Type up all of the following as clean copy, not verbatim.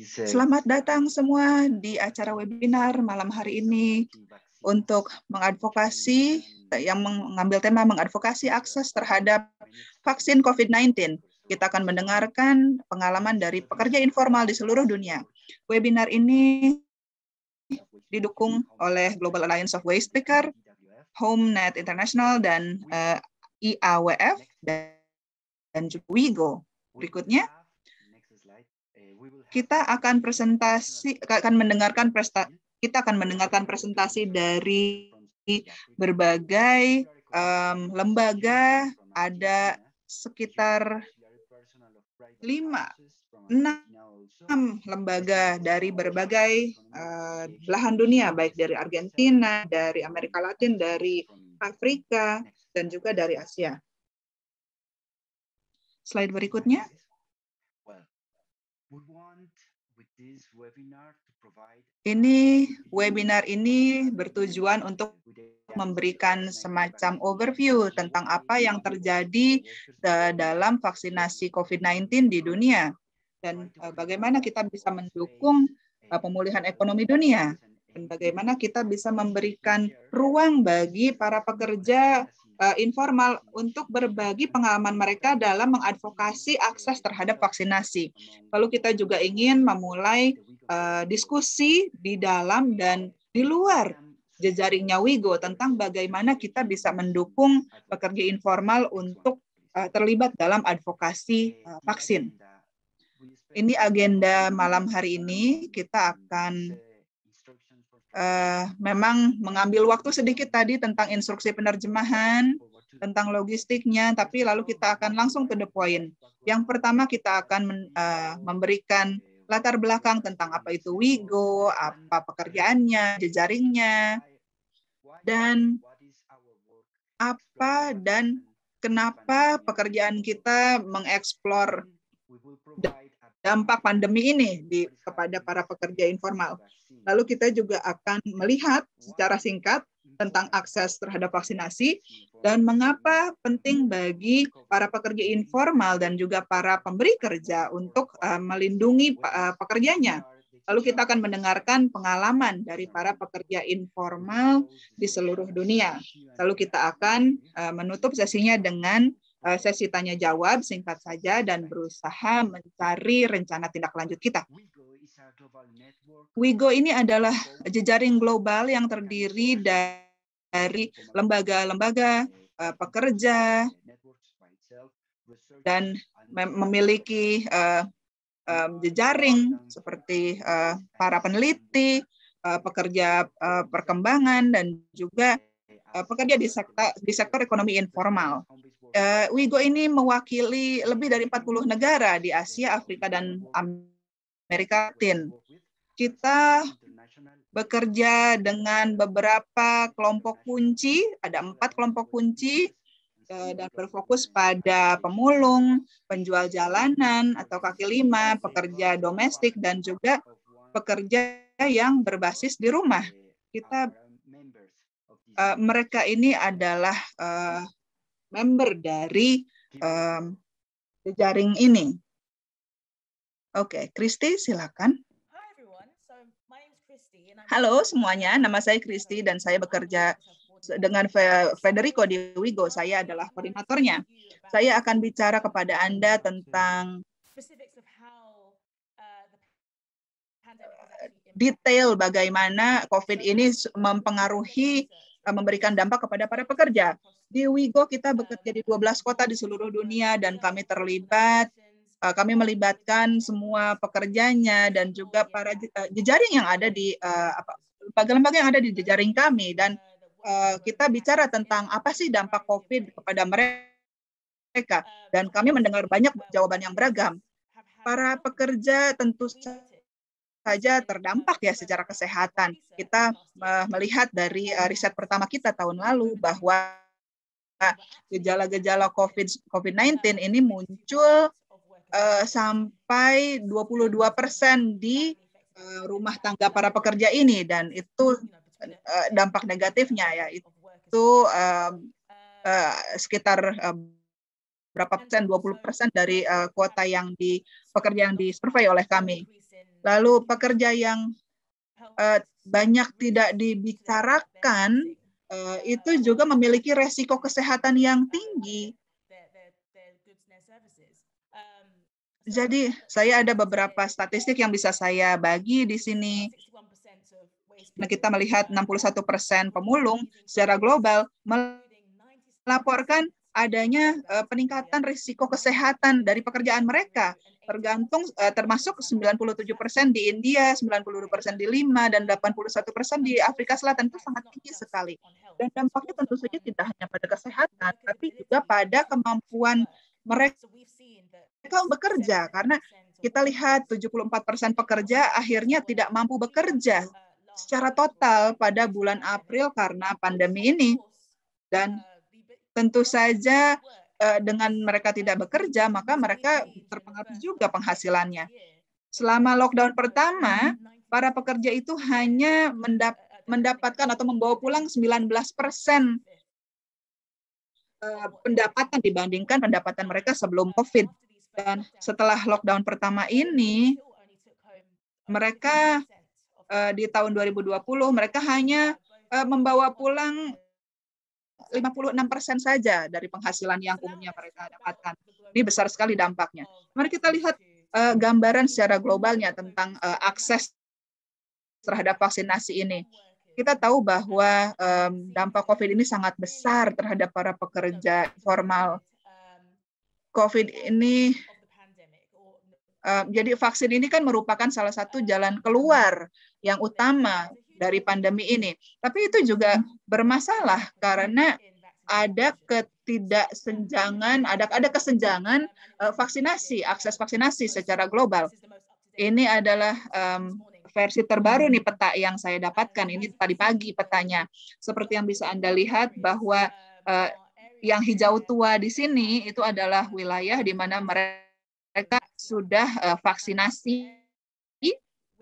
Selamat datang semua di acara webinar malam hari ini untuk mengadvokasi yang mengambil tema mengadvokasi akses terhadap vaksin COVID-19. Kita akan mendengarkan pengalaman dari pekerja informal di seluruh dunia. Webinar ini didukung oleh Global Alliance of Waste Picker, HomeNet International, dan IAWF, dan juga WIGO. Berikutnya, kita akan mendengarkan presentasi dari berbagai lembaga, ada sekitar 6 lembaga dari berbagai belahan dunia, baik dari Argentina, dari Amerika Latin, dari Afrika, dan juga dari Asia. Slide berikutnya. Webinar ini bertujuan untuk memberikan semacam overview tentang apa yang terjadi dalam vaksinasi COVID-19 di dunia dan bagaimana kita bisa mendukung pemulihan ekonomi dunia dan bagaimana kita bisa memberikan ruang bagi para pekerja informal untuk berbagi pengalaman mereka dalam mengadvokasi akses terhadap vaksinasi. Lalu kita juga ingin memulai diskusi di dalam dan di luar jejaringnya WIGO tentang bagaimana kita bisa mendukung pekerja informal untuk terlibat dalam advokasi vaksin. Ini agenda malam hari ini. Kita akan memang mengambil waktu sedikit tadi tentang instruksi penerjemahan, tentang logistiknya, tapi lalu kita akan langsung to the point. Yang pertama kita akan memberikan latar belakang tentang apa itu WIGO, apa pekerjaannya, jejaringnya, dan apa dan kenapa pekerjaan kita mengeksplor dampak pandemi ini kepada para pekerja informal. Lalu kita juga akan melihat secara singkat tentang akses terhadap vaksinasi dan mengapa penting bagi para pekerja informal dan juga para pemberi kerja untuk melindungi pekerjanya. Lalu kita akan mendengarkan pengalaman dari para pekerja informal di seluruh dunia. Lalu kita akan menutup sesinya dengan sesi tanya jawab singkat saja dan berusaha mencari rencana tindak lanjut kita. WIGO ini adalah jejaring global yang terdiri dari lembaga-lembaga pekerja dan memiliki jejaring seperti para peneliti, pekerja perkembangan, dan juga pekerja di sektor ekonomi informal. WIGO ini mewakili lebih dari 40 negara di Asia, Afrika, dan Amerika Latin. Kita bekerja dengan beberapa kelompok kunci, ada 4 kelompok kunci, dan berfokus pada pemulung, penjual jalanan atau kaki lima, pekerja domestik, dan juga pekerja yang berbasis di rumah. Mereka ini adalah member dari jejaring ini. Oke, Kristi, silakan. Halo semuanya, nama saya Kristi dan saya bekerja dengan Federico di WIGO. Saya adalah koordinatornya. Saya akan bicara kepada Anda tentang detail bagaimana COVID ini mempengaruhi, memberikan dampak kepada para pekerja. Di WIGO kita bekerja di 12 kota di seluruh dunia dan kami melibatkan semua pekerjanya dan juga para jejaring yang ada di lembaga-lembaga yang ada di jejaring kami, dan kita bicara tentang apa sih dampak COVID kepada mereka, dan kami mendengar banyak jawaban yang beragam. Para pekerja tentu saja terdampak ya secara kesehatan. Kita melihat dari riset pertama kita tahun lalu bahwa gejala-gejala COVID-19 ini muncul sampai 22% di rumah tangga para pekerja ini, dan itu dampak negatifnya ya itu sekitar berapa persen, 20% dari kuota yang pekerja yang disurvei oleh kami. Lalu pekerja yang banyak tidak dibicarakan itu juga memiliki resiko kesehatan yang tinggi. Jadi saya ada beberapa statistik yang bisa saya bagi di sini. Nah, kita melihat 61% pemulung secara global melaporkan adanya peningkatan risiko kesehatan dari pekerjaan mereka. Termasuk 97% di India, 92% di Lima, dan 81% di Afrika Selatan. Itu sangat tinggi sekali. Dan dampaknya tentu saja tidak hanya pada kesehatan, tapi juga pada kemampuan mereka bekerja. Karena kita lihat 74% pekerja akhirnya tidak mampu bekerja secara total pada bulan April karena pandemi ini. Dan tentu saja dengan mereka tidak bekerja, maka mereka terpengaruh juga penghasilannya. Selama lockdown pertama, para pekerja itu hanya mendapatkan atau membawa pulang 19% pendapatan dibandingkan pendapatan mereka sebelum COVID. Dan setelah lockdown pertama ini, mereka di tahun 2020, mereka hanya membawa pulang 56% saja dari penghasilan yang umumnya mereka dapatkan. Ini besar sekali dampaknya. Mari kita lihat gambaran secara globalnya tentang akses terhadap vaksinasi ini. Kita tahu bahwa dampak COVID ini sangat besar terhadap para pekerja informal. COVID ini, jadi vaksin ini kan merupakan salah satu jalan keluar yang utama dari pandemi ini. Tapi itu juga bermasalah karena ada ketidaksenjangan, ada kesenjangan vaksinasi, akses vaksinasi secara global. Ini adalah versi terbaru nih peta yang saya dapatkan. Ini tadi pagi petanya. Seperti yang bisa Anda lihat bahwa yang hijau tua di sini itu adalah wilayah di mana mereka sudah vaksinasi,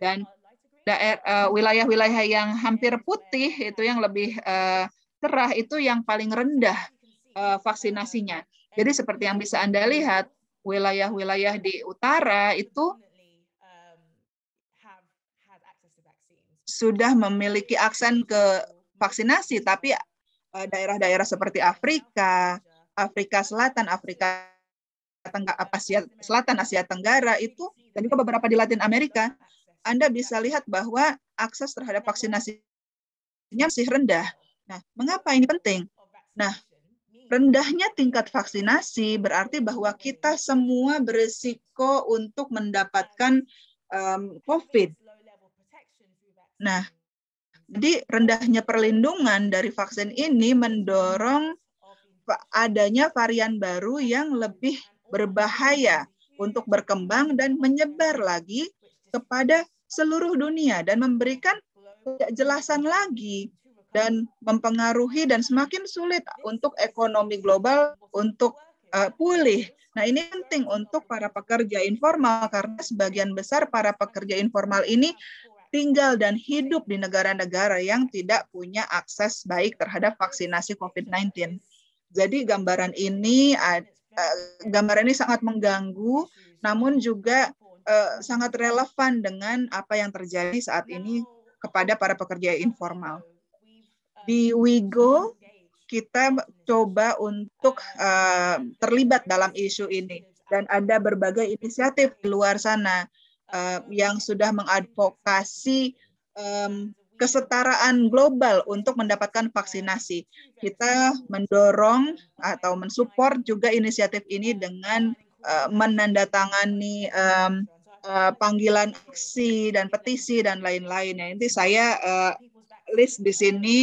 dan wilayah-wilayah yang hampir putih itu yang lebih cerah itu yang paling rendah vaksinasinya. Jadi seperti yang bisa Anda lihat, wilayah-wilayah di utara itu sudah memiliki akses ke vaksinasi, tapi daerah-daerah seperti Afrika Selatan, Afrika Asia Selatan, Asia Tenggara itu, dan juga beberapa di Latin Amerika, Anda bisa lihat bahwa akses terhadap vaksinasinya masih rendah. Nah, mengapa ini penting? Nah, rendahnya tingkat vaksinasi berarti bahwa kita semua berisiko untuk mendapatkan COVID. Nah, jadi rendahnya perlindungan dari vaksin ini mendorong adanya varian baru yang lebih berbahaya untuk berkembang dan menyebar lagi kepada seluruh dunia dan memberikan ketidakjelasan lagi dan mempengaruhi dan semakin sulit untuk ekonomi global untuk pulih. Nah, ini penting untuk para pekerja informal karena sebagian besar para pekerja informal ini tinggal dan hidup di negara-negara yang tidak punya akses baik terhadap vaksinasi COVID-19. Jadi gambaran ini sangat mengganggu, namun juga sangat relevan dengan apa yang terjadi saat ini kepada para pekerja informal. Di Wigo, kita coba untuk terlibat dalam isu ini. Dan ada berbagai inisiatif di luar sana yang sudah mengadvokasi kesetaraan global untuk mendapatkan vaksinasi. Kita mendorong atau mensupport juga inisiatif ini dengan menandatangani panggilan aksi dan petisi dan lain-lain. Nanti saya list di sini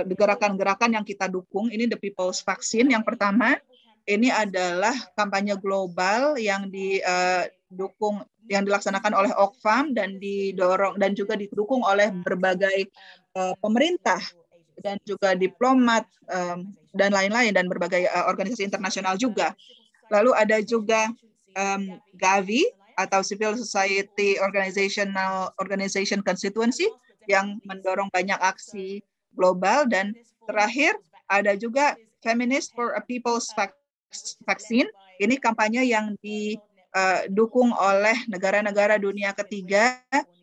gerakan-gerakan yang kita dukung. Ini The People's Vaccine yang pertama. Ini adalah kampanye global yang didukung, yang dilaksanakan oleh Oxfam dan didorong dan juga didukung oleh berbagai pemerintah dan juga diplomat dan lain-lain dan berbagai organisasi internasional juga. Lalu ada juga Gavi atau Civil Society Organization Constituency yang mendorong banyak aksi global, dan terakhir ada juga Feminist for a People's Vaccine vaksin. Ini kampanye yang didukung oleh negara-negara dunia ketiga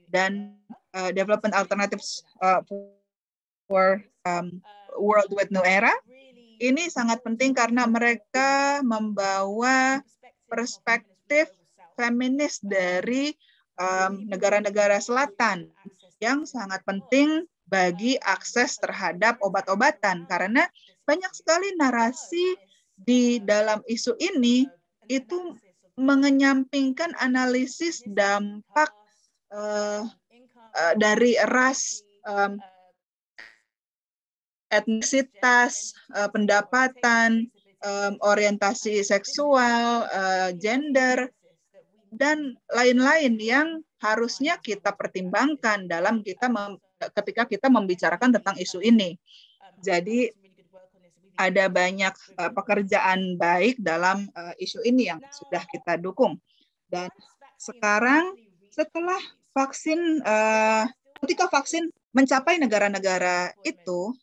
dan Development Alternatives for World with New Era. Ini sangat penting karena mereka membawa perspektif feminis dari negara-negara selatan yang sangat penting bagi akses terhadap obat-obatan, karena banyak sekali narasi di dalam isu ini itu mengenyampingkan analisis dampak dari ras, etnisitas, pendapatan, orientasi seksual, gender, dan lain-lain yang harusnya kita pertimbangkan dalam ketika kita membicarakan tentang isu ini. Jadi ada banyak pekerjaan baik dalam isu ini yang sudah kita dukung. Dan sekarang setelah vaksin, ketika vaksin mencapai negara-negara itu,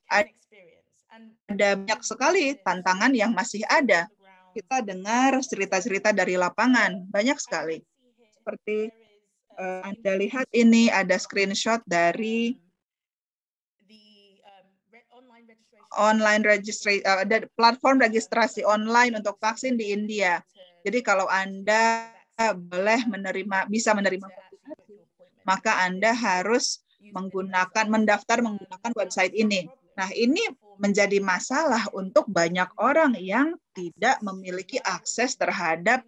ada banyak sekali tantangan yang masih ada. Kita dengar cerita-cerita dari lapangan, banyak sekali. Seperti Anda lihat ini ada screenshot dari platform registrasi online untuk vaksin di India. Jadi kalau Anda bisa menerima vaksinasi, maka Anda harus mendaftar menggunakan website ini. Nah, ini menjadi masalah untuk banyak orang yang tidak memiliki akses terhadap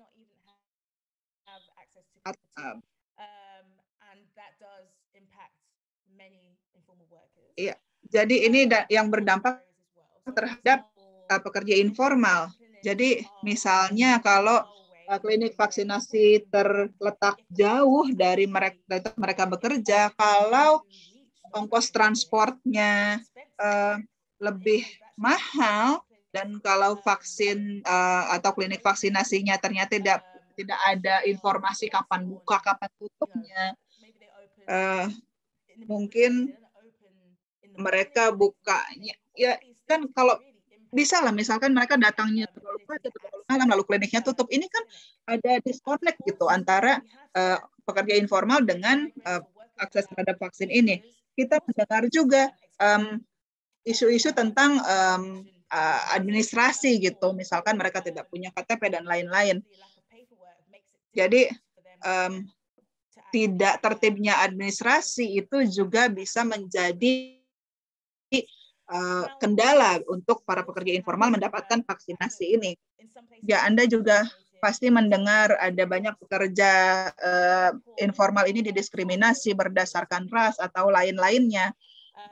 jadi ini yang berdampak terhadap pekerja informal. Jadi misalnya kalau klinik vaksinasi terletak jauh dari mereka bekerja, kalau ongkos transportnya lebih mahal, dan kalau vaksin atau klinik vaksinasinya ternyata tidak ada informasi kapan buka, kapan tutupnya, mungkin mereka bukanya, ya kan kalau bisa lah, misalkan mereka datangnya terlalu pagi, terlalu malam, lalu kliniknya tutup. Ini kan ada disconnect gitu antara pekerja informal dengan akses terhadap vaksin ini. Kita mendengar juga isu-isu tentang administrasi gitu, misalkan mereka tidak punya KTP dan lain-lain. Jadi tidak tertibnya administrasi itu juga bisa menjadi kendala untuk para pekerja informal mendapatkan vaksinasi ini. Ya, Anda juga pasti mendengar ada banyak pekerja informal ini didiskriminasi berdasarkan ras atau lain-lainnya,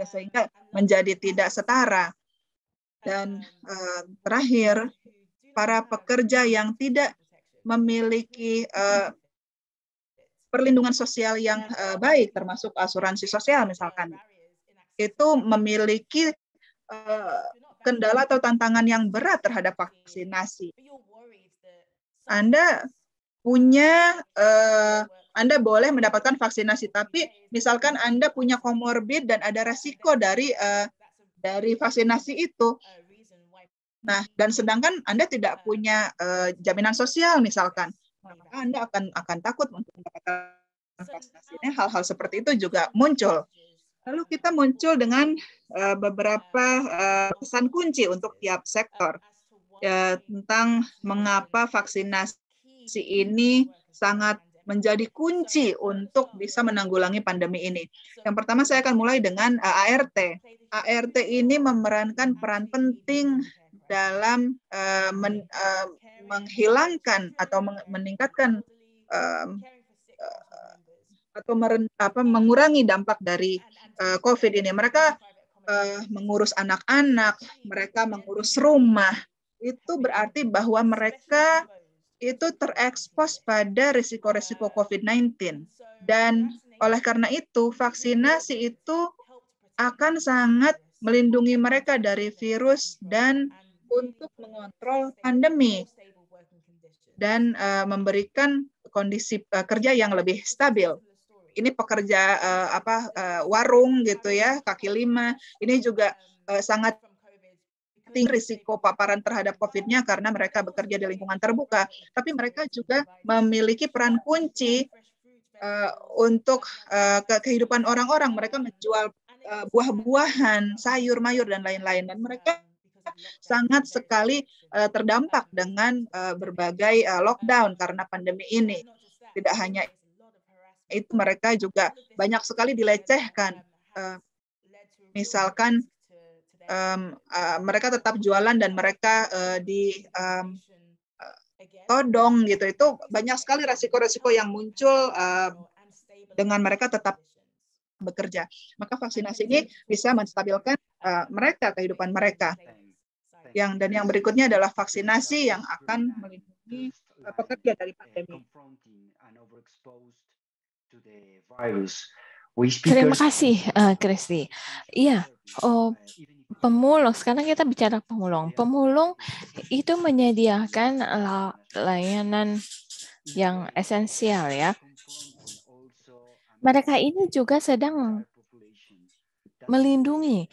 sehingga menjadi tidak setara. Dan terakhir, para pekerja yang tidak memiliki perlindungan sosial yang baik, termasuk asuransi sosial misalkan, itu memiliki kendala atau tantangan yang berat terhadap vaksinasi. Anda boleh mendapatkan vaksinasi, tapi misalkan Anda punya komorbid dan ada resiko dari vaksinasi itu. Nah, dan sedangkan Anda tidak punya jaminan sosial misalkan, maka Anda akan takut untuk mendapatkan vaksinasi. Hal-hal seperti itu juga muncul. Lalu kita muncul dengan beberapa pesan kunci untuk tiap sektor tentang mengapa vaksinasi ini sangat menjadi kunci untuk bisa menanggulangi pandemi ini. Yang pertama saya akan mulai dengan ART. ART ini memerankan peran penting dalam menghilangkan atau meningkatkan atau mengurangi dampak dari COVID ini. Mereka mengurus anak-anak, mereka mengurus rumah. Itu berarti bahwa mereka itu terekspos pada risiko-risiko COVID-19. Dan oleh karena itu, vaksinasi itu akan sangat melindungi mereka dari virus dan untuk mengontrol pandemi dan memberikan kondisi kerja yang lebih stabil. Ini pekerja warung gitu ya, kaki lima, ini juga sangat tinggi risiko paparan terhadap COVID-nya karena mereka bekerja di lingkungan terbuka, tapi mereka juga memiliki peran kunci untuk kehidupan orang-orang. Mereka menjual buah-buahan, sayur, mayur, dan lain-lain. Dan mereka sangat sekali terdampak dengan berbagai lockdown karena pandemi ini. Tidak hanya itu, mereka juga banyak sekali dilecehkan. Misalkan mereka tetap jualan dan mereka ditodong gitu. Itu banyak sekali resiko-resiko yang muncul dengan mereka tetap bekerja. Maka vaksinasi ini bisa menstabilkan mereka, kehidupan mereka. Dan yang berikutnya adalah vaksinasi yang akan melindungi pekerja dari pandemi. Terima kasih, Kristi. Iya, pemulung. Sekarang kita bicara pemulung. Pemulung itu menyediakan layanan yang esensial ya. Mereka ini juga sedang melindungi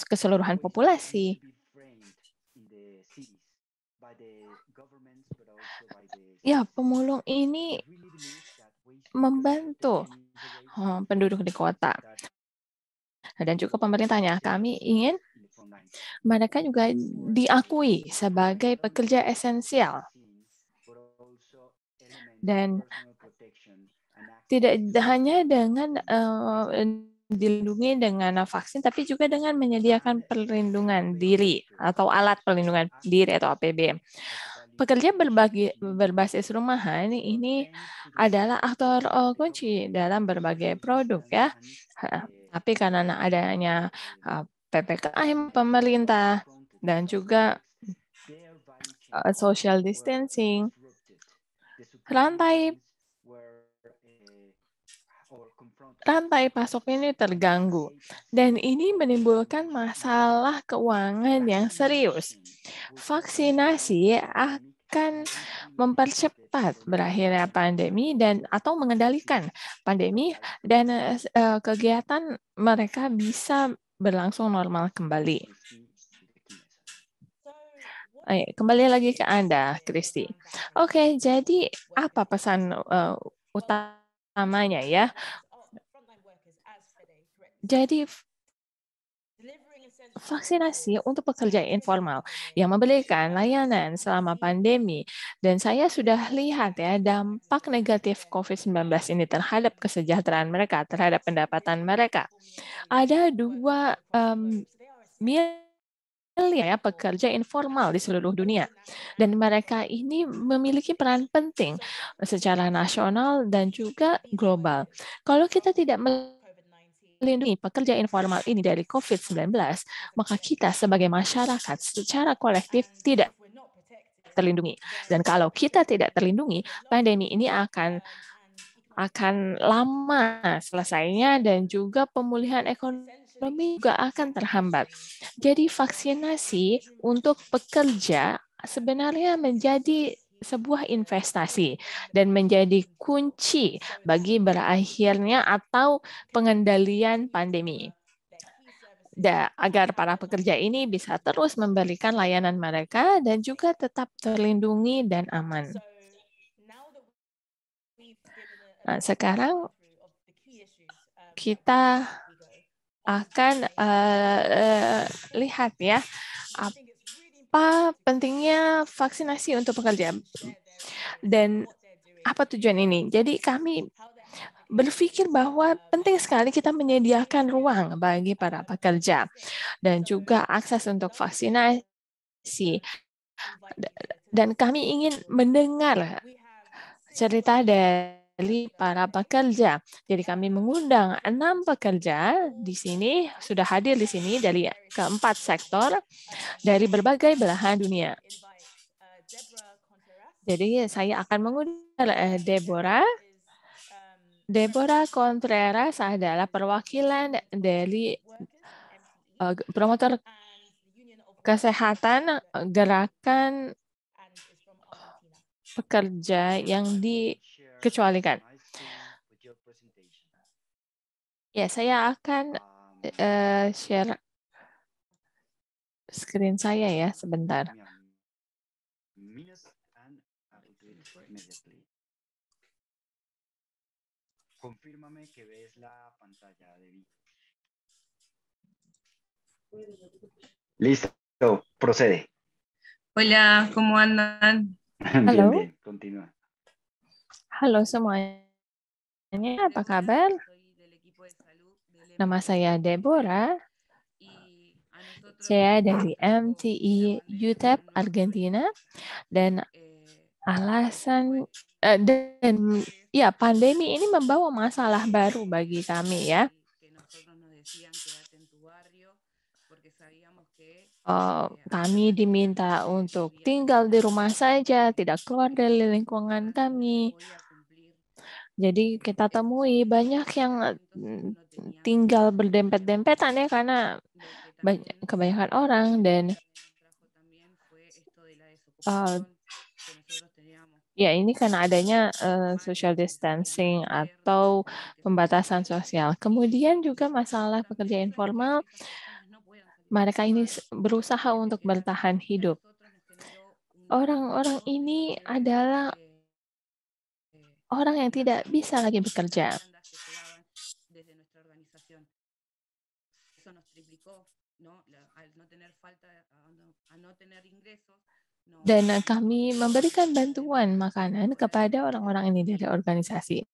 keseluruhan populasi. Ya, pemulung ini membantu penduduk di kota. Dan juga pemerintahnya. Kami ingin mereka juga diakui sebagai pekerja esensial. Dan tidak hanya dengan dilindungi dengan vaksin, tapi juga dengan menyediakan perlindungan diri atau alat perlindungan diri atau APD. Pekerja berbasis rumahan ini adalah aktor kunci dalam berbagai produk ya. Tapi karena adanya PPKM pemerintah dan juga social distancing, rantai pasok ini terganggu dan ini menimbulkan masalah keuangan yang serius. Vaksinasi akan mempercepat berakhirnya pandemi dan atau mengendalikan pandemi dan kegiatan mereka bisa berlangsung normal kembali. Kembali lagi ke Anda, Kristi. Oke, jadi apa pesan utamanya ya? Jadi vaksinasi untuk pekerja informal yang memberikan layanan selama pandemi. Dan saya sudah lihat ya dampak negatif COVID-19 ini terhadap kesejahteraan mereka, terhadap pendapatan mereka. Ada 2 miliar ya pekerja informal di seluruh dunia. Dan mereka ini memiliki peran penting secara nasional dan juga global. Kalau kita tidak melindungi pekerja informal ini dari COVID-19, maka kita sebagai masyarakat secara kolektif tidak terlindungi. Dan kalau kita tidak terlindungi, pandemi ini akan lama selesainya dan juga pemulihan ekonomi juga akan terhambat. Jadi vaksinasi untuk pekerja sebenarnya menjadi sebuah investasi dan menjadi kunci bagi berakhirnya atau pengendalian pandemi. Agar para pekerja ini bisa terus memberikan layanan mereka dan juga tetap terlindungi dan aman. Nah, sekarang kita akan lihat ya apa pentingnya vaksinasi untuk pekerja dan apa tujuan ini. Jadi kami berpikir bahwa penting sekali kita menyediakan ruang bagi para pekerja dan juga akses untuk vaksinasi. Dan kami ingin mendengar cerita dari para pekerja. Jadi kami mengundang 6 pekerja di sini, sudah hadir di sini dari keempat sektor dari berbagai belahan dunia. Jadi saya akan mengundang Deborah Contreras adalah perwakilan dari promotor kesehatan gerakan pekerja yang dikecualikan. Ya, saya akan share screen saya ya, sebentar. Listo, procede. Hola, ¿cómo andan? Halo. Bien, continúa. Halo semuanya, apa kabar? Nama saya Deborah. Saya dari MTI UTEP Argentina dan alasan dan ya pandemi ini membawa masalah baru bagi kami ya. Kami diminta untuk tinggal di rumah saja, tidak keluar dari lingkungan kami. Jadi kita temui banyak yang tinggal berdempet-dempetan ya karena kebanyakan orang dan ya ini karena adanya social distancing atau pembatasan sosial. Kemudian juga masalah pekerja informal, mereka ini berusaha untuk bertahan hidup. Orang-orang ini adalah orang yang tidak bisa lagi bekerja. Dan kami memberikan bantuan makanan kepada orang-orang ini dari organisasi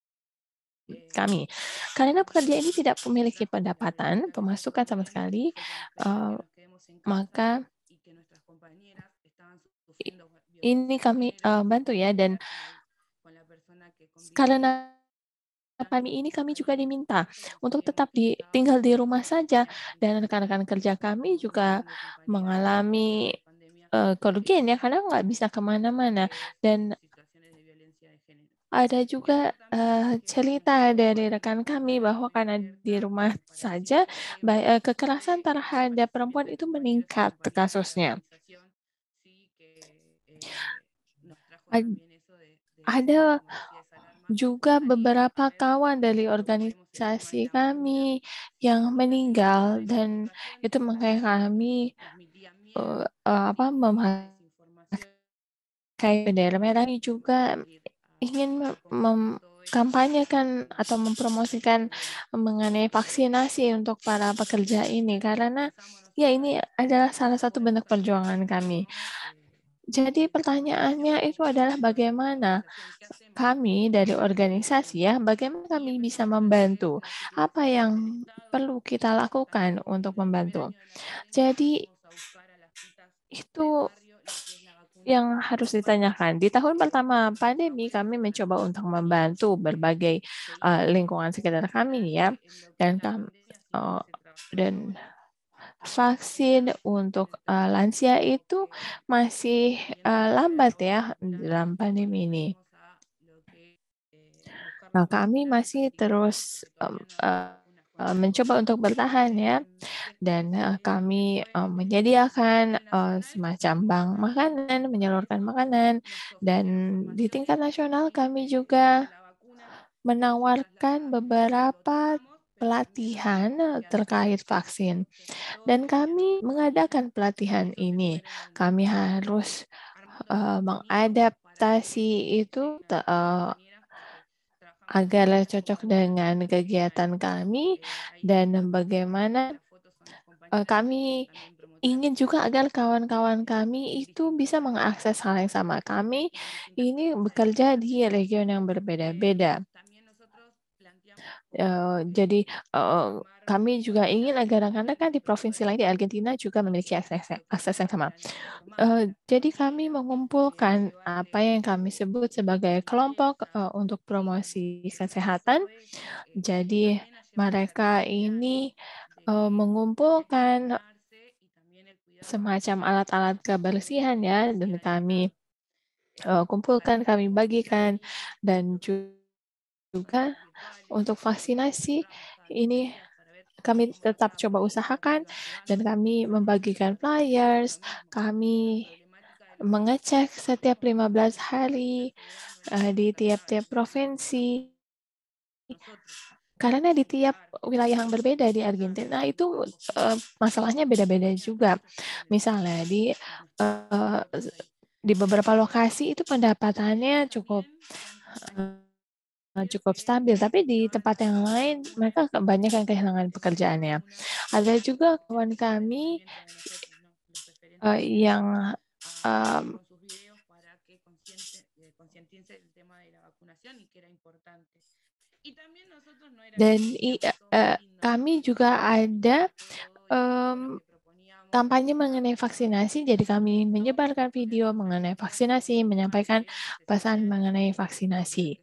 kami. Karena pekerja ini tidak memiliki pendapatan, pemasukan sama sekali, maka ini kami bantu ya. Dan karena kami juga diminta untuk tetap tinggal di rumah saja, dan rekan-rekan kerja kami juga mengalami kerugian ya karena nggak bisa kemana-mana. Dan ada juga cerita dari rekan kami bahwa karena di rumah saja kekerasan terhadap perempuan itu meningkat kasusnya. Ada juga beberapa kawan dari organisasi kami yang meninggal dan itu makanya kami memakai bendera merah. Ini juga ingin mengkampanyekan atau mempromosikan mengenai vaksinasi untuk para pekerja ini karena ya ini adalah salah satu bentuk perjuangan kami. Jadi pertanyaannya itu adalah bagaimana kami dari organisasi ya, bagaimana kami bisa membantu? Apa yang perlu kita lakukan untuk membantu? Jadi itu yang harus ditanyakan. Di tahun pertama pandemi kami mencoba untuk membantu berbagai lingkungan sekitar kami ya, dan dan vaksin untuk lansia itu masih lambat ya dalam pandemi ini. Nah, kami masih terus mencoba untuk bertahan ya, dan kami menyediakan semacam bank makanan, menyalurkan makanan, dan di tingkat nasional kami juga menawarkan beberapa pelatihan terkait vaksin. Dan kami mengadakan pelatihan ini. Kami harus mengadaptasi itu agar cocok dengan kegiatan kami dan bagaimana kami ingin juga agar kawan-kawan kami itu bisa mengakses hal yang sama. Kami ini bekerja di region yang berbeda-beda. Jadi kami juga ingin agar rekan-rekan di provinsi lain di Argentina juga memiliki akses yang sama. Jadi kami mengumpulkan apa yang kami sebut sebagai kelompok untuk promosi kesehatan. Jadi mereka ini mengumpulkan semacam alat-alat kebersihan ya, dan kami kumpulkan, kami bagikan, dan juga untuk vaksinasi ini kami tetap coba usahakan, dan kami membagikan flyers, kami mengecek setiap 15 hari di tiap-tiap provinsi. karena di tiap wilayah yang berbeda di Argentina itu masalahnya beda-beda juga. Misalnya di beberapa lokasi itu pendapatannya cukup stabil, tapi di tempat yang lain mereka banyak yang kehilangan pekerjaannya. Ada juga kawan kami yang dan kami juga ada kampanye mengenai vaksinasi, jadi kami menyebarkan video mengenai vaksinasi, menyampaikan pesan mengenai vaksinasi.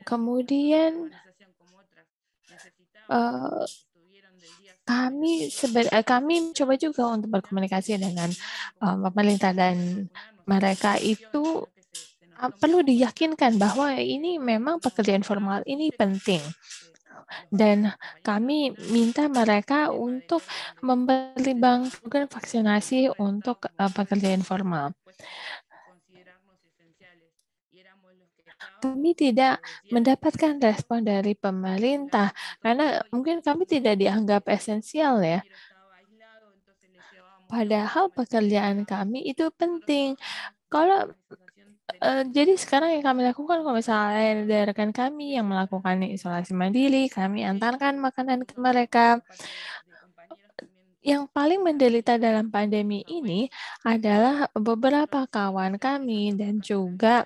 Kemudian kami coba juga untuk berkomunikasi dengan pemerintah, dan mereka itu perlu diyakinkan bahwa ini memang pekerjaan formal ini penting. Dan kami minta mereka untuk mempertimbangkan program vaksinasi untuk pekerja informal. Kami tidak mendapatkan respon dari pemerintah karena mungkin kami tidak dianggap esensial ya. Padahal pekerjaan kami itu penting. Kalau jadi sekarang yang kami lakukan, kalau misalnya ada rekan kami yang melakukan isolasi mandiri, kami antarkan makanan ke mereka. Yang paling menderita dalam pandemi ini adalah beberapa kawan kami dan juga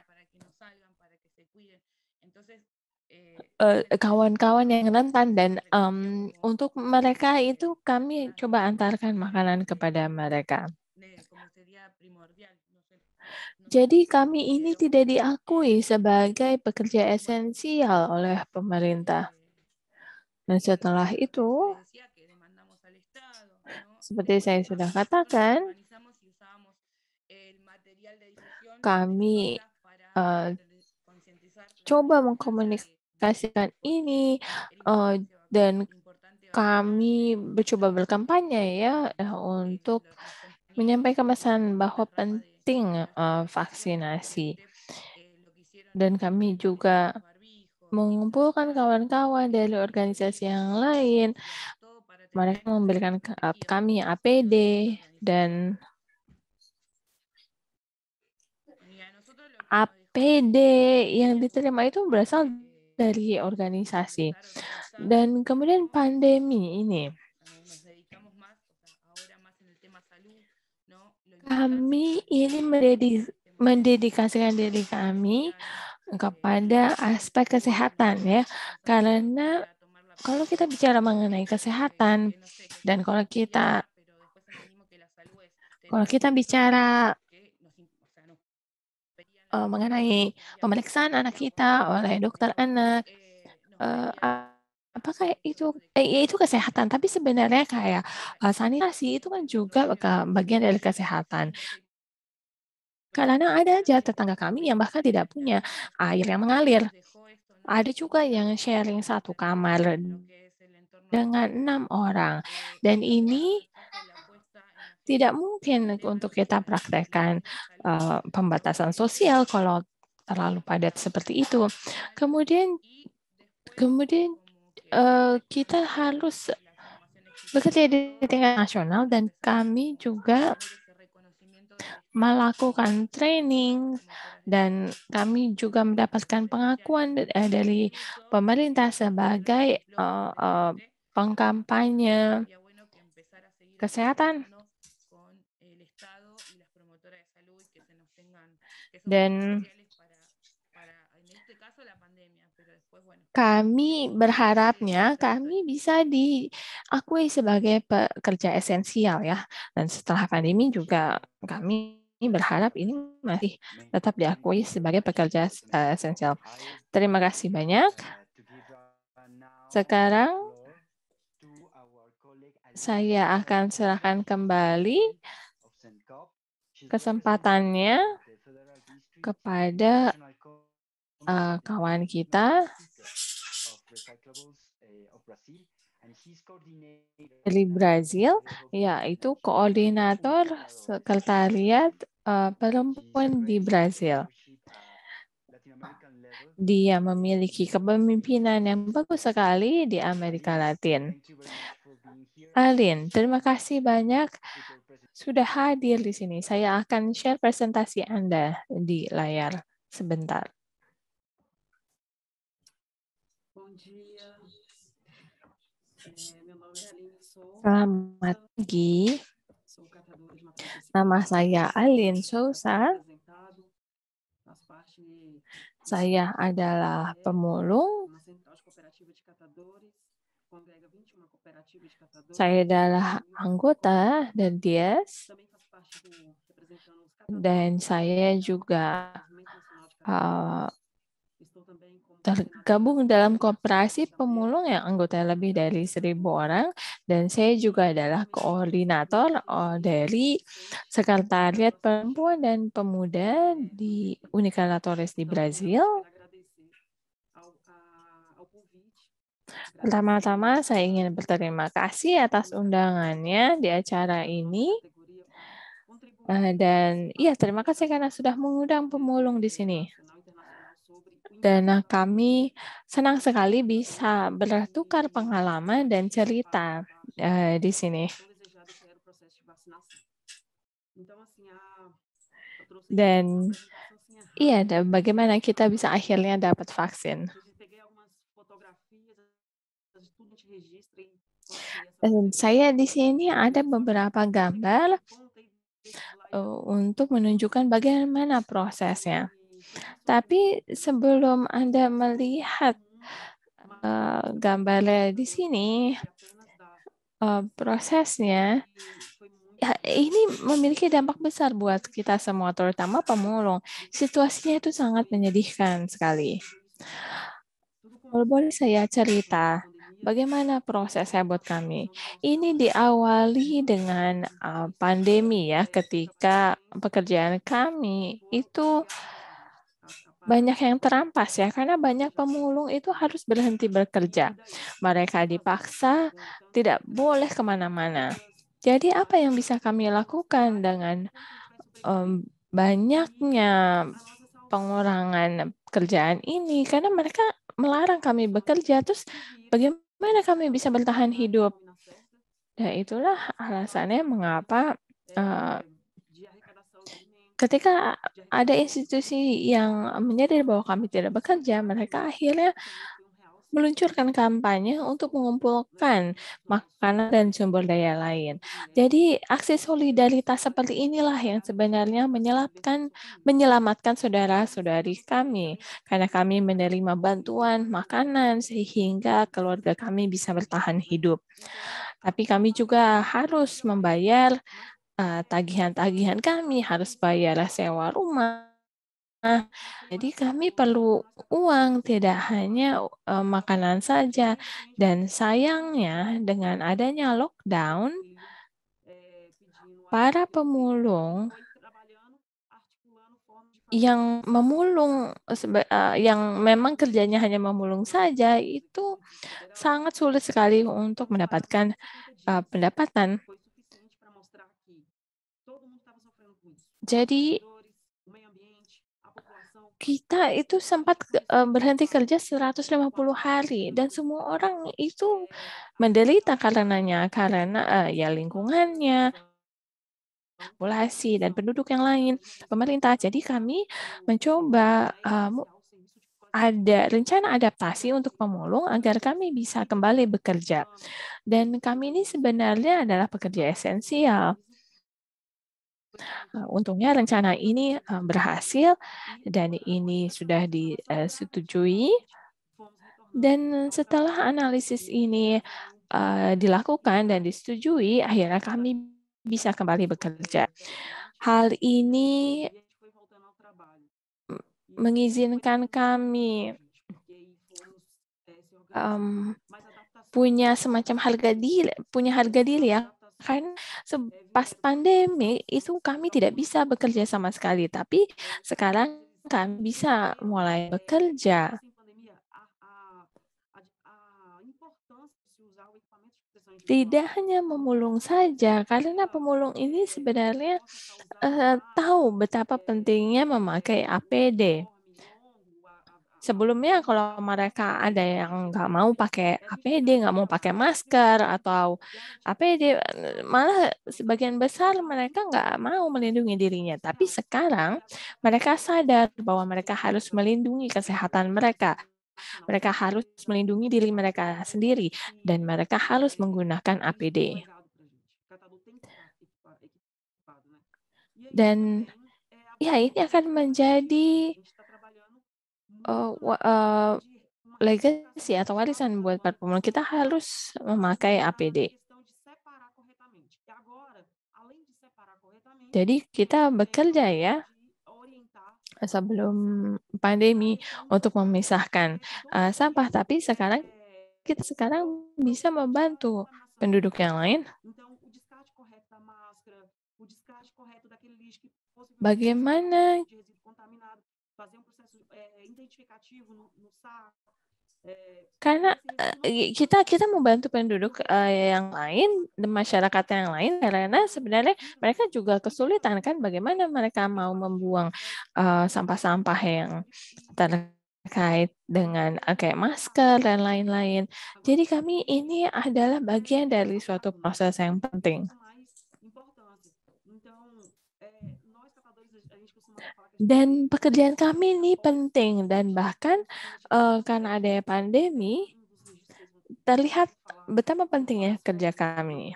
kawan-kawan yang rentan, dan untuk mereka itu kami coba antarkan makanan kepada mereka. Jadi kami ini tidak diakui sebagai pekerja esensial oleh pemerintah. Dan setelah itu, seperti saya sudah katakan, kami coba mengkomunikasikan ini dan kami mencoba berkampanye ya untuk menyampaikan pesan bahwa penting vaksinasi. Dan kami juga mengumpulkan kawan-kawan dari organisasi yang lain. Mereka memberikan kami APD, dan APD yang diterima itu berasal dari organisasi. Dan kemudian pandemi ini, kami ini mendedikasikan diri kami kepada aspek kesehatan ya, karena kalau kita bicara mengenai kesehatan dan kalau kita bicara mengenai pemeriksaan anak kita oleh dokter anak, apakah itu kesehatan, tapi sebenarnya kayak sanitasi itu kan juga bagian dari kesehatan. Karena ada aja tetangga kami yang bahkan tidak punya air yang mengalir. Ada juga yang sharing satu kamar dengan 6 orang. Dan ini tidak mungkin untuk kita praktekkan pembatasan sosial kalau terlalu padat seperti itu. Kemudian kita harus bekerja di tingkat nasional, dan kami juga melakukan training, dan kami juga mendapatkan pengakuan dari pemerintah sebagai pengkampanye kesehatan. Dan kami berharapnya kami bisa diakui sebagai pekerja esensial ya. Dan setelah pandemi juga kami berharap ini masih tetap diakui sebagai pekerja esensial. Terima kasih banyak. Sekarang saya akan serahkan kembali kesempatannya kepada kawan kita dari Brazil, yaitu koordinator sekretariat perempuan di Brazil. Dia memiliki kepemimpinan yang bagus sekali di Amerika Latin. Alin, terima kasih banyak sudah hadir di sini. Saya akan share presentasi Anda di layar sebentar. Selamat pagi. Nama saya Alin Sousa. Saya adalah pemulung. Saya adalah anggota dan dan saya juga tergabung dalam koperasi pemulung yang anggota lebih dari 1.000 orang, dan saya juga adalah koordinator dari Sekretariat Perempuan dan Pemuda di Unicalatores di Brazil. Pertama-tama saya ingin berterima kasih atas undangannya di acara ini. Dan iya, terima kasih karena sudah mengundang pemulung di sini. Dan kami senang sekali bisa bertukar pengalaman dan cerita di sini. Dan iya, bagaimana kita bisa akhirnya dapat vaksin. Saya di sini ada beberapa gambar untuk menunjukkan bagaimana prosesnya. Tapi sebelum Anda melihat gambarnya di sini, prosesnya ini memiliki dampak besar buat kita semua, terutama pemulung. Situasinya itu sangat menyedihkan sekali. Kalau boleh saya cerita, bagaimana prosesnya buat kami? Ini diawali dengan pandemi ya, ketika pekerjaan kami itu banyak yang terampas ya, karena banyak pemulung itu harus berhenti bekerja. Mereka dipaksa tidak boleh kemana-mana. Jadi apa yang bisa kami lakukan dengan banyaknya pengurangan pekerjaan ini? Karena mereka melarang kami bekerja, terus bagaimana kami bisa bertahan hidup? Dan itulah alasannya mengapa ketika ada institusi yang menyadari bahwa kami tidak bekerja, mereka akhirnya meluncurkan kampanye untuk mengumpulkan makanan dan sumber daya lain. Jadi aksi solidaritas seperti inilah yang sebenarnya menyelamatkan saudara-saudari kami, karena kami menerima bantuan makanan sehingga keluarga kami bisa bertahan hidup. Tapi kami juga harus membayar tagihan-tagihan kami, harus bayar sewa rumah. Jadi kami perlu uang, tidak hanya makanan saja. Dan sayangnya dengan adanya lockdown, para pemulung yang yang memang kerjanya hanya memulung saja, itu sangat sulit sekali untuk mendapatkan pendapatan. Jadi kita itu sempat berhenti kerja 150 hari dan semua orang itu menderita karenanya, karena ya lingkungannya, populasi dan penduduk yang lain, pemerintah. Jadi kami mencoba ada rencana adaptasi untuk pemulung agar kami bisa kembali bekerja. Dan kami ini sebenarnya adalah pekerja esensial. Untungnya rencana ini berhasil dan ini sudah disetujui. Dan setelah analisis ini dilakukan dan disetujui, akhirnya kami bisa kembali bekerja. Hal ini mengizinkan kami punya semacam harga diri ya. Kan pas pandemi itu kami tidak bisa bekerja sama sekali, tapi sekarang kami bisa mulai bekerja. Tidak hanya memulung saja, karena pemulung ini sebenarnya tahu betapa pentingnya memakai APD. Sebelumnya kalau mereka ada yang nggak mau pakai APD, nggak mau pakai masker atau APD, malah sebagian besar mereka nggak mau melindungi dirinya. Tapi sekarang mereka sadar bahwa mereka harus melindungi kesehatan mereka. Mereka harus melindungi diri mereka sendiri dan mereka harus menggunakan APD. Dan ya ini akan menjadi legacy atau warisan buat para pemulung. Kita harus memakai APD. Jadi kita bekerja ya sebelum pandemi untuk memisahkan sampah, tapi kita sekarang bisa membantu penduduk yang lain. Bagaimana karena kita membantu penduduk yang lain, masyarakat yang lain, karena sebenarnya mereka juga kesulitan kan, bagaimana mereka mau membuang sampah-sampah yang terkait dengan kayak masker dan lain-lain. Jadi kami ini adalah bagian dari suatu proses yang penting. Dan pekerjaan kami ini penting dan bahkan karena ada pandemi terlihat betapa pentingnya kerja kami.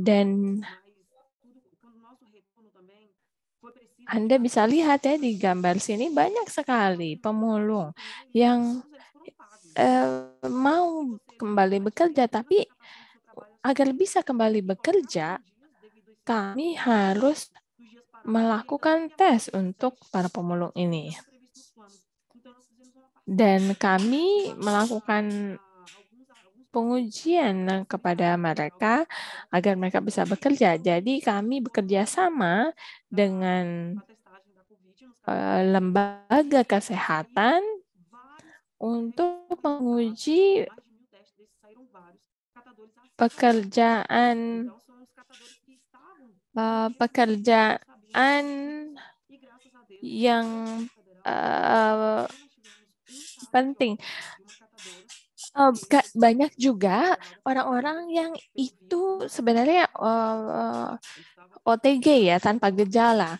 Dan Anda bisa lihat ya di gambar sini banyak sekali pemulung yang mau kembali bekerja, tapi agar bisa kembali bekerja kami harus melakukan tes untuk para pemulung ini. Dan kami melakukan pengujian kepada mereka agar mereka bisa bekerja. Jadi kami bekerja sama dengan lembaga kesehatan untuk menguji pekerjaan yang penting. Banyak juga orang-orang yang itu sebenarnya OTG ya, tanpa gejala.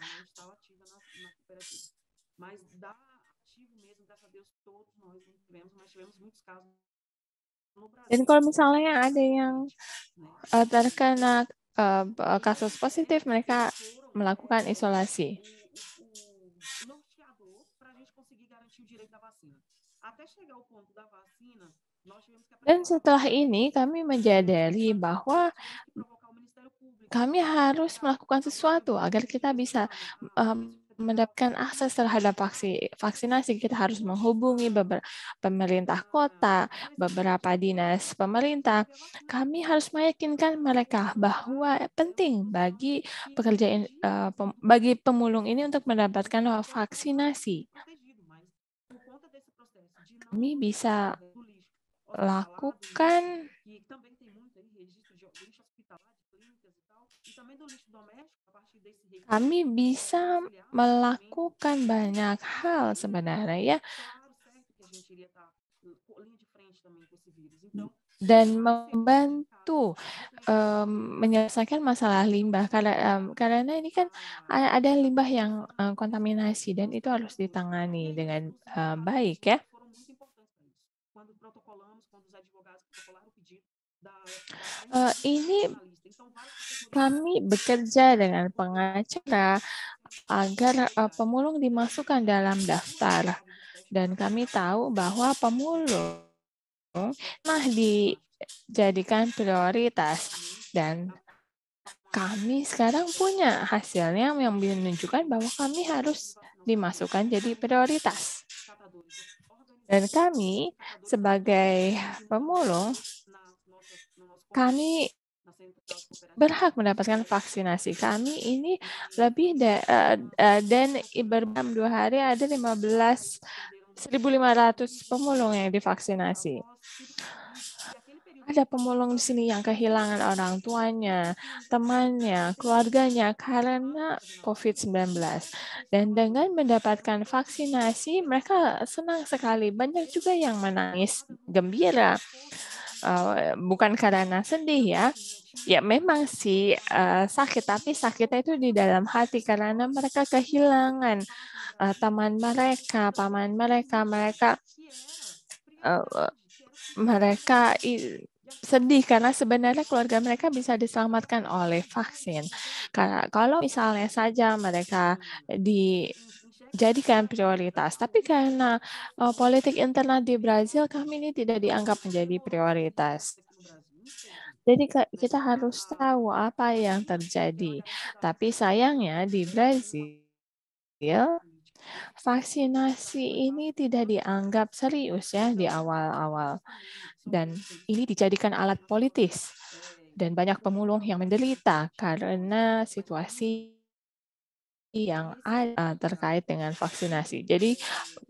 Dan kalau misalnya ada yang terkena kasus positif, mereka melakukan isolasi. Dan setelah ini kami menyadari bahwa kami harus melakukan sesuatu agar kita bisa mendapatkan akses terhadap vaksinasi. Kita harus menghubungi pemerintah kota, beberapa dinas pemerintah. Kami harus meyakinkan mereka bahwa penting bagi bagi pemulung ini untuk mendapatkan vaksinasi. Kami bisa lakukan banyak hal sebenarnya ya, dan membantu menyelesaikan masalah limbah karena ini kan ada limbah yang kontaminasi dan itu harus ditangani dengan baik ya. Ini kami bekerja dengan pengacara agar pemulung dimasukkan dalam daftar, dan kami tahu bahwa pemulung dijadikan prioritas, dan kami sekarang punya hasilnya yang menunjukkan bahwa kami harus dimasukkan jadi prioritas. Dan kami sebagai pemulung, kami berhak mendapatkan vaksinasi. Kami ini lebih dan dalam 2 hari ada 1.500 pemulung yang divaksinasi. Ada pemulung di sini yang kehilangan orang tuanya, temannya, keluarganya karena COVID-19. Dan dengan mendapatkan vaksinasi, mereka senang sekali. Banyak juga yang menangis gembira. Bukan karena sedih ya. Ya memang sih sakit, tapi sakitnya itu di dalam hati karena mereka kehilangan teman mereka, paman mereka, sedih karena sebenarnya keluarga mereka bisa diselamatkan oleh vaksin. Karena kalau misalnya saja mereka dijadikan prioritas, tapi karena politik internal di Brazil, kami ini tidak dianggap menjadi prioritas. Jadi kita harus tahu apa yang terjadi. Tapi sayangnya di Brazil, vaksinasi ini tidak dianggap serius ya di awal-awal. Dan ini dijadikan alat politis. Dan banyak pemulung yang menderita karena situasi yang ada terkait dengan vaksinasi. Jadi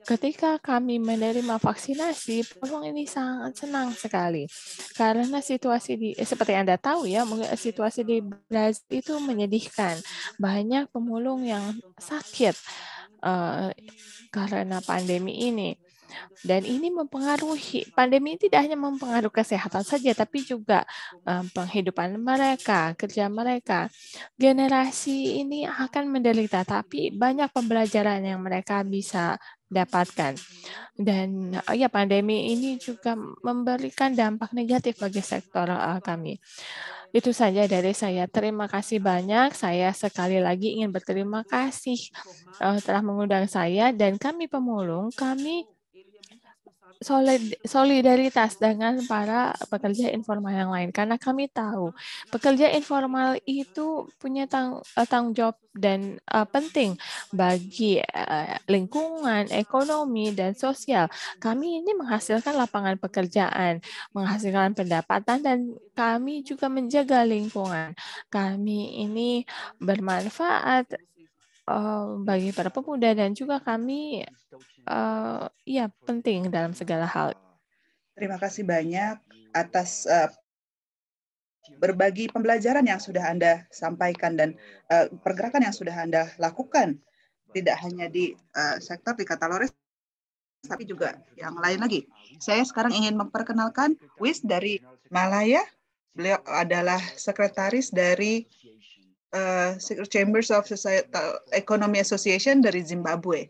ketika kami menerima vaksinasi, pemulung ini sangat senang sekali. Karena situasi seperti Anda tahu ya, situasi di Brazil itu menyedihkan. Banyak pemulung yang sakit karena pandemi ini. Dan ini mempengaruhi, pandemi tidak hanya mempengaruhi kesehatan saja, tapi juga penghidupan mereka, kerja mereka. Generasi ini akan menderita, tapi banyak pembelajaran yang mereka bisa dapatkan. Dan ya pandemi ini juga memberikan dampak negatif bagi sektor kami. Itu saja dari saya. Terima kasih banyak. Saya sekali lagi ingin berterima kasih telah mengundang saya dan kami pemulung, kami solidaritas dengan para pekerja informal yang lain karena kami tahu pekerja informal itu punya tanggung jawab dan penting bagi lingkungan, ekonomi dan sosial. Kami ini menghasilkan lapangan pekerjaan, menghasilkan pendapatan dan kami juga menjaga lingkungan. Kami ini bermanfaat bagi para pemuda dan juga kami ya penting dalam segala hal. Terima kasih banyak atas berbagi pembelajaran yang sudah Anda sampaikan dan pergerakan yang sudah Anda lakukan, tidak hanya di sektor di Katalores, tapi juga yang lain lagi. Saya sekarang ingin memperkenalkan Wis dari Malaya. Beliau adalah sekretaris dari Chambers of Societal Economy Association dari Zimbabwe.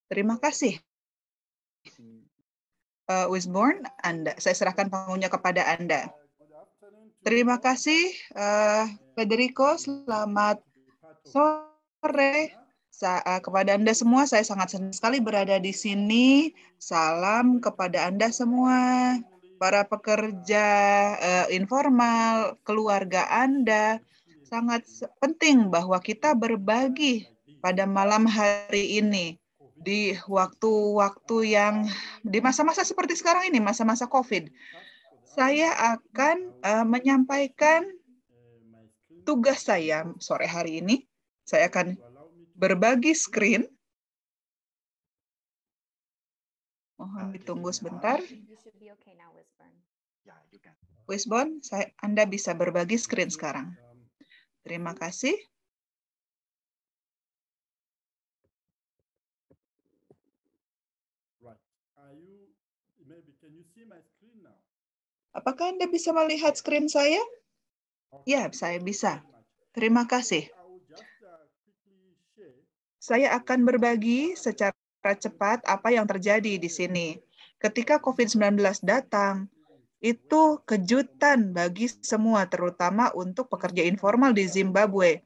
Terima kasih. Wisborne, saya serahkan panggungnya kepada Anda. Terima kasih, Federico. Selamat sore kepada Anda semua. Saya sangat senang sekali berada di sini. Salam kepada Anda semua, para pekerja informal, keluarga Anda. Sangat penting bahwa kita berbagi pada malam hari ini di waktu-waktu yang di masa-masa seperti sekarang ini, masa-masa COVID. Saya akan menyampaikan tugas saya sore hari ini. Saya akan berbagi screen. Mohon ditunggu sebentar. Wisborne, Anda bisa berbagi screen sekarang. Terima kasih. Apakah Anda bisa melihat screen saya? Ya, saya bisa. Terima kasih. Saya akan berbagi secara cepat apa yang terjadi di sini. Ketika COVID-19 datang, itu kejutan bagi semua, terutama untuk pekerja informal di Zimbabwe,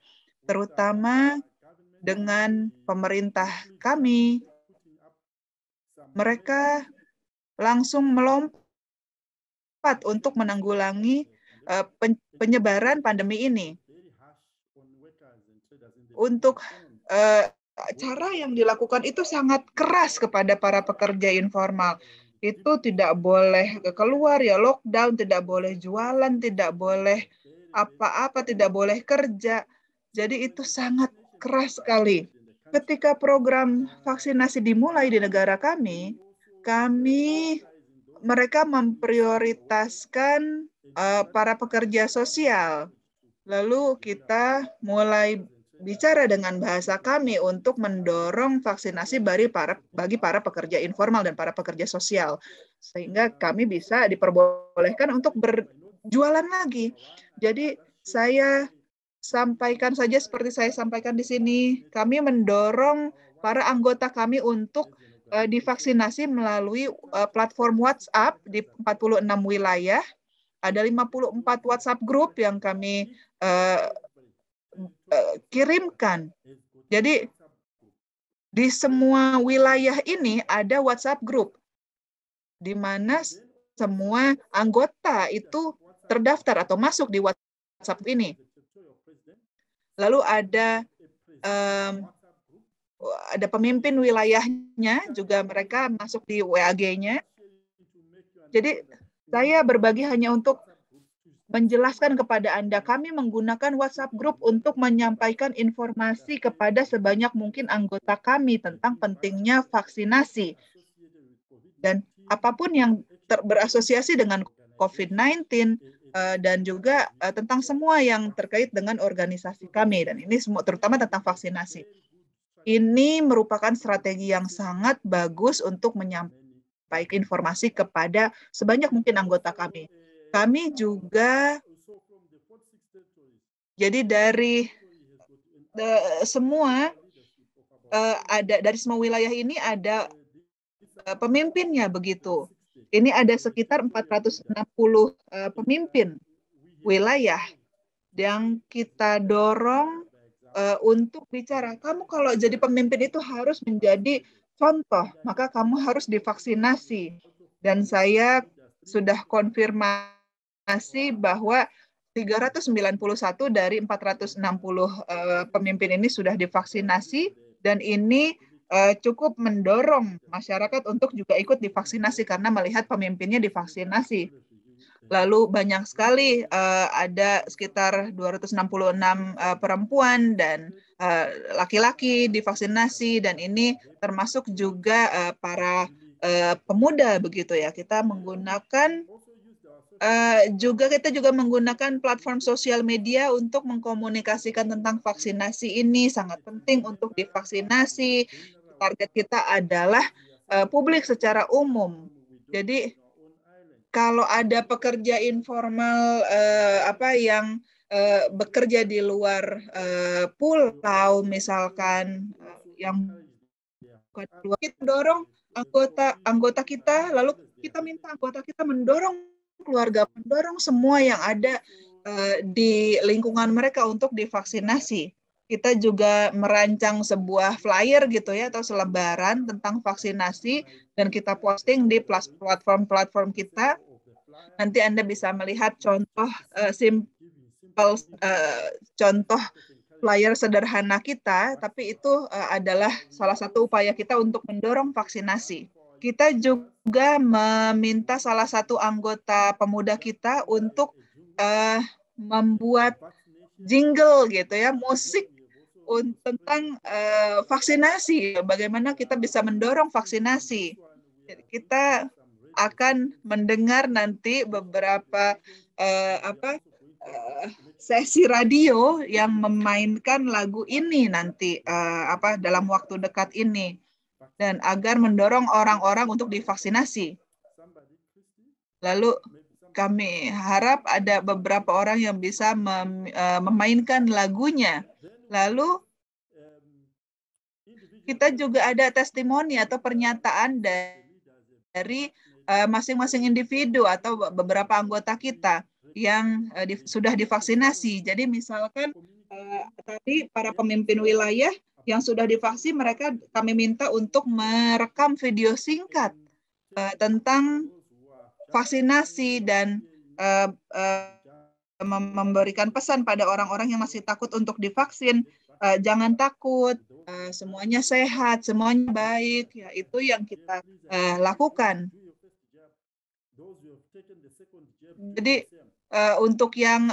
terutama dengan pemerintah kami. Mereka langsung melompat untuk menanggulangi penyebaran pandemi ini. Untuk cara yang dilakukan itu sangat keras kepada para pekerja informal. Itu tidak boleh keluar, ya lockdown, tidak boleh jualan, tidak boleh apa-apa, tidak boleh kerja. Jadi itu sangat keras sekali. Ketika program vaksinasi dimulai di negara kami mereka memprioritaskan para pekerja sosial. Lalu kita mulai bicara dengan bahasa kami untuk mendorong vaksinasi bagi para pekerja informal dan para pekerja sosial. Sehingga kami bisa diperbolehkan untuk berjualan lagi. Jadi saya sampaikan saja seperti saya sampaikan di sini, kami mendorong para anggota kami untuk divaksinasi melalui platform WhatsApp di 46 wilayah. Ada 54 WhatsApp group yang kami kirimkan. Jadi di semua wilayah ini ada WhatsApp group di mana semua anggota itu terdaftar atau masuk di WhatsApp ini. Lalu ada pemimpin wilayahnya juga, mereka masuk di WAG-nya. Jadi saya berbagi hanya untuk menjelaskan kepada Anda, kami menggunakan WhatsApp group untuk menyampaikan informasi kepada sebanyak mungkin anggota kami tentang pentingnya vaksinasi. Dan apapun yang berasosiasi dengan COVID-19 dan juga tentang semua yang terkait dengan organisasi kami. Dan ini semua terutama tentang vaksinasi. Ini merupakan strategi yang sangat bagus untuk menyampaikan informasi kepada sebanyak mungkin anggota kami. Kami juga, jadi dari semua wilayah ini ada pemimpinnya begitu. Ini ada sekitar 460 pemimpin wilayah yang kita dorong untuk bicara. Kamu kalau jadi pemimpin itu harus menjadi contoh, maka kamu harus divaksinasi. Dan saya sudah konfirmasi bahwa 391 dari 460 pemimpin ini sudah divaksinasi, dan ini cukup mendorong masyarakat untuk juga ikut divaksinasi karena melihat pemimpinnya divaksinasi. Lalu banyak sekali, ada sekitar 266 perempuan dan laki-laki divaksinasi, dan ini termasuk juga para pemuda begitu ya. Kita juga menggunakan platform sosial media untuk mengkomunikasikan tentang vaksinasi ini. Sangat penting untuk divaksinasi. Target kita adalah publik secara umum. Jadi kalau ada pekerja informal yang bekerja di luar pulau misalkan, yang kita dorong anggota kita, lalu kita minta anggota kita mendorong keluarga, mendorong semua yang ada di lingkungan mereka untuk divaksinasi. Kita juga merancang sebuah flyer gitu ya, atau selebaran tentang vaksinasi, dan kita posting di platform kita. Nanti Anda bisa melihat contoh contoh flyer sederhana kita, tapi itu adalah salah satu upaya kita untuk mendorong vaksinasi. Kita juga meminta salah satu anggota pemuda kita untuk membuat jingle gitu ya, musik tentang vaksinasi, bagaimana kita bisa mendorong vaksinasi. Jadi kita akan mendengar nanti beberapa sesi radio yang memainkan lagu ini nanti dalam waktu dekat ini, dan agar mendorong orang-orang untuk divaksinasi. Lalu kami harap ada beberapa orang yang bisa memainkan lagunya. Lalu kita juga ada testimoni atau pernyataan dari masing-masing individu atau beberapa anggota kita yang sudah divaksinasi. Jadi misalkan tadi para pemimpin wilayah yang sudah divaksin, mereka kami minta untuk merekam video singkat tentang vaksinasi dan memberikan pesan pada orang-orang yang masih takut untuk divaksin, jangan takut, semuanya sehat, semuanya baik. Ya, itu yang kita lakukan. Jadi untuk yang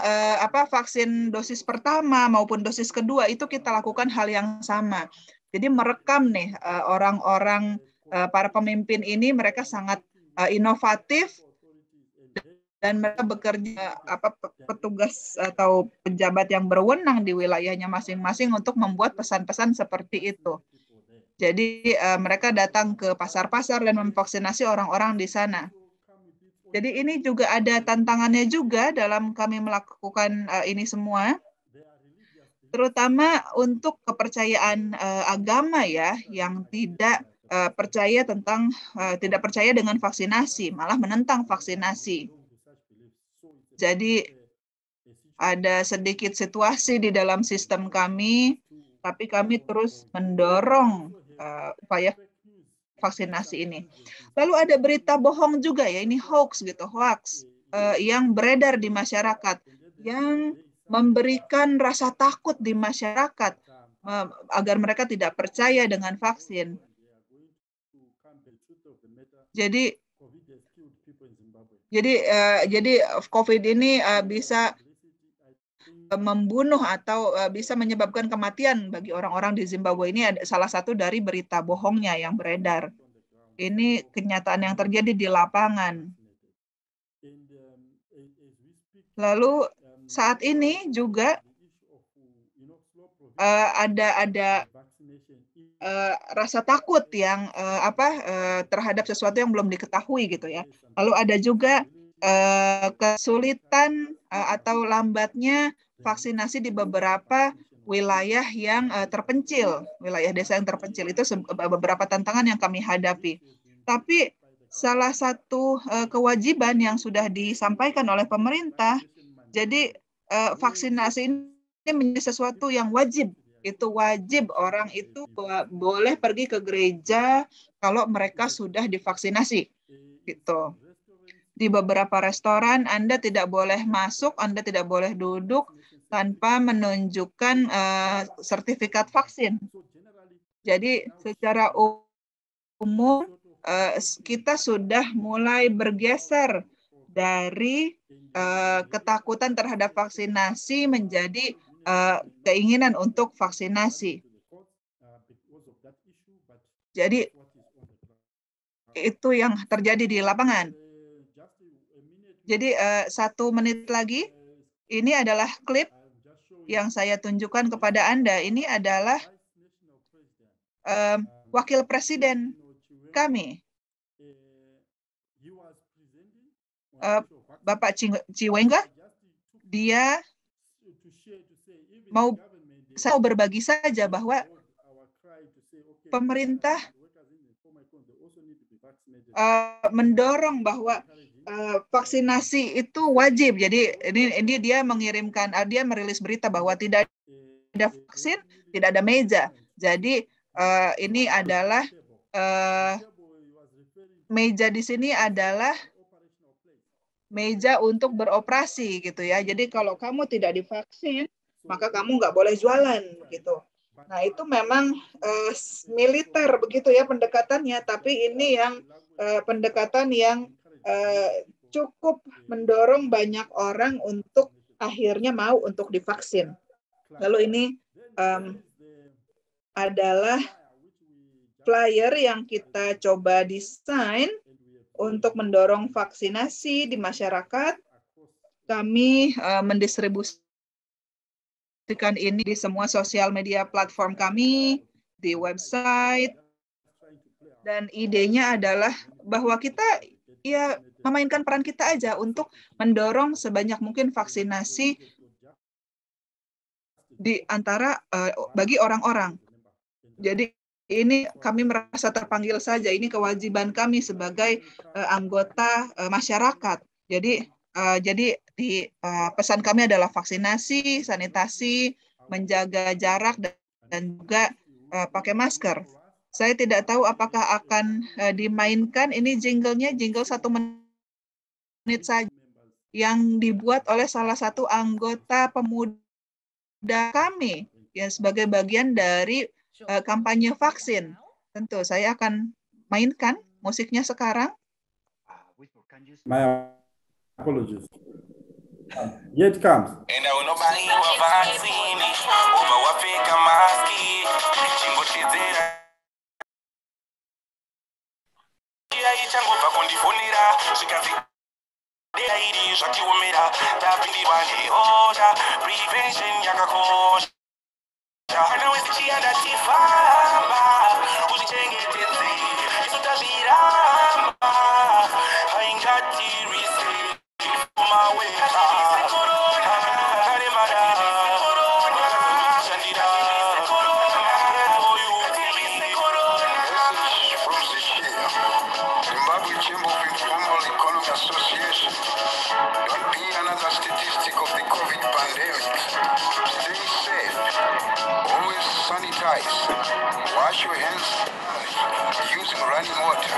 vaksin dosis pertama maupun dosis kedua itu kita lakukan hal yang sama. Jadi merekam nih orang-orang para pemimpin ini, mereka sangat inovatif, dan mereka bekerja petugas atau pejabat yang berwenang di wilayahnya masing-masing untuk membuat pesan-pesan seperti itu. Jadi mereka datang ke pasar-pasar dan memvaksinasi orang-orang di sana. Jadi ini juga ada tantangannya juga dalam kami melakukan ini semua, terutama untuk kepercayaan agama ya, yang tidak tidak percaya dengan vaksinasi, malah menentang vaksinasi. Jadi ada sedikit situasi di dalam sistem kami, tapi kami terus mendorong upaya vaksinasi ini. Lalu ada berita bohong juga ya, ini hoax yang beredar di masyarakat, yang memberikan rasa takut di masyarakat agar mereka tidak percaya dengan vaksin. Jadi COVID ini bisa membunuh atau bisa menyebabkan kematian bagi orang-orang di Zimbabwe. Ini salah satu dari berita bohongnya yang beredar. Ini kenyataan yang terjadi di lapangan. Lalu saat ini juga ada rasa takut yang terhadap sesuatu yang belum diketahui gitu ya. Lalu ada juga kesulitan atau lambatnya vaksinasi di beberapa wilayah yang terpencil, wilayah desa yang terpencil. Itu beberapa tantangan yang kami hadapi. Tapi salah satu kewajiban yang sudah disampaikan oleh pemerintah, jadi vaksinasi ini menjadi sesuatu yang wajib. Itu wajib, orang itu boleh pergi ke gereja kalau mereka sudah divaksinasi. Gitu. Di beberapa restoran Anda tidak boleh masuk, Anda tidak boleh duduk tanpa menunjukkan sertifikat vaksin. Jadi secara umum kita sudah mulai bergeser dari ketakutan terhadap vaksinasi menjadi keinginan untuk vaksinasi. Jadi itu yang terjadi di lapangan. Jadi 1 menit lagi, ini adalah klip yang saya tunjukkan kepada Anda. Ini adalah wakil presiden kami, Bapak Chiwenga. Dia mau berbagi saja bahwa pemerintah mendorong bahwa vaksinasi itu wajib. Jadi ini dia merilis berita bahwa tidak ada vaksin, tidak ada meja. Jadi ini adalah meja di sini adalah meja untuk beroperasi gitu ya. Jadi kalau kamu tidak divaksin, maka kamu nggak boleh jualan gitu. Nah itu memang militer begitu ya pendekatannya. Tapi ini yang pendekatan yang cukup mendorong banyak orang untuk akhirnya mau untuk divaksin. Lalu ini adalah flyer yang kita coba desain untuk mendorong vaksinasi di masyarakat. Kami mendistribusikan ini di semua sosial media platform kami, di website, dan idenya adalah bahwa kita ya memainkan peran kita aja untuk mendorong sebanyak mungkin vaksinasi di antara bagi orang-orang. Jadi ini kami merasa terpanggil saja, ini kewajiban kami sebagai anggota masyarakat. Jadi pesan kami adalah vaksinasi, sanitasi, menjaga jarak, dan juga pakai masker. Saya tidak tahu apakah akan dimainkan. Ini jingle-nya, jingle 1 menit saja, yang dibuat oleh salah satu anggota pemuda kami, ya sebagai bagian dari kampanye vaksin. Tentu saya akan mainkan musiknya sekarang. My apologies. Here it comes. ichangobva kundifonera zvikadzi iri zvatiomera tapindirwa nehosha prevention yakakosha kana wese chiyandatifamba kuzvichengetedze isu tazviramba haingatirwise kumaweka Zimbabwe Chamber of Informal Economic Association. Don't be another statistic of the COVID pandemic. Stay safe. Always sanitize. Wash your hands using running water.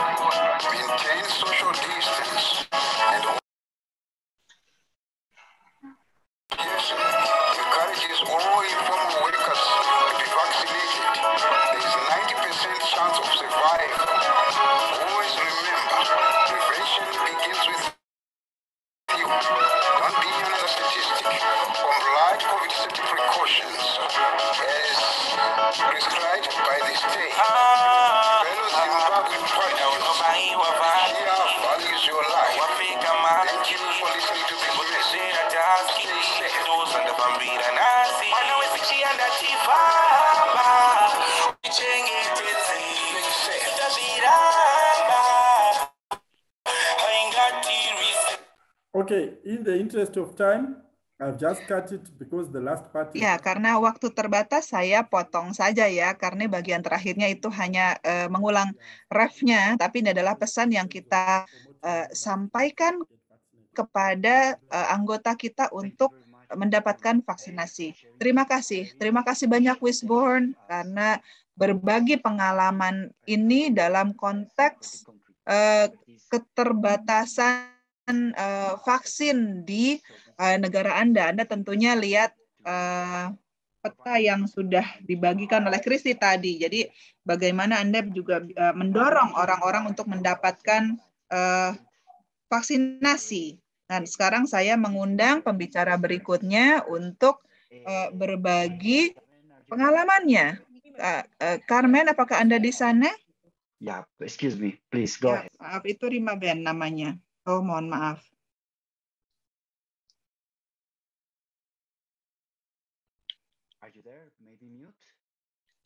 Maintain social distance. And encourages all informal workers to be vaccinated. There is 90% chance of survival. Always remember, prevention begins with you. Don't be another statistic. Comply COVID safety precautions as prescribed by the state. Fellow Zimbabwean partners, here values your life. Thank you for listening to this message. Stay safe. Okay, in the interest of time, I've just cut it because the last part is... Ya, karena waktu terbatas saya potong saja ya, karena bagian terakhirnya itu hanya mengulang ref-nya, tapi ini adalah pesan yang kita sampaikan kepada anggota kita untuk mendapatkan vaksinasi. Terima kasih banyak Wisborne karena berbagi pengalaman ini dalam konteks keterbatasan vaksin di negara Anda. Anda tentunya lihat peta yang sudah dibagikan oleh Kristi tadi. Jadi bagaimana Anda juga mendorong orang-orang untuk mendapatkan vaksinasi. Nah, sekarang saya mengundang pembicara berikutnya untuk berbagi pengalamannya. Carmen, apakah Anda di sana? Yeah, excuse me, please go ahead. Maaf, itu Rima Ben namanya. Oh, mohon maaf. Are you there? Maybe mute?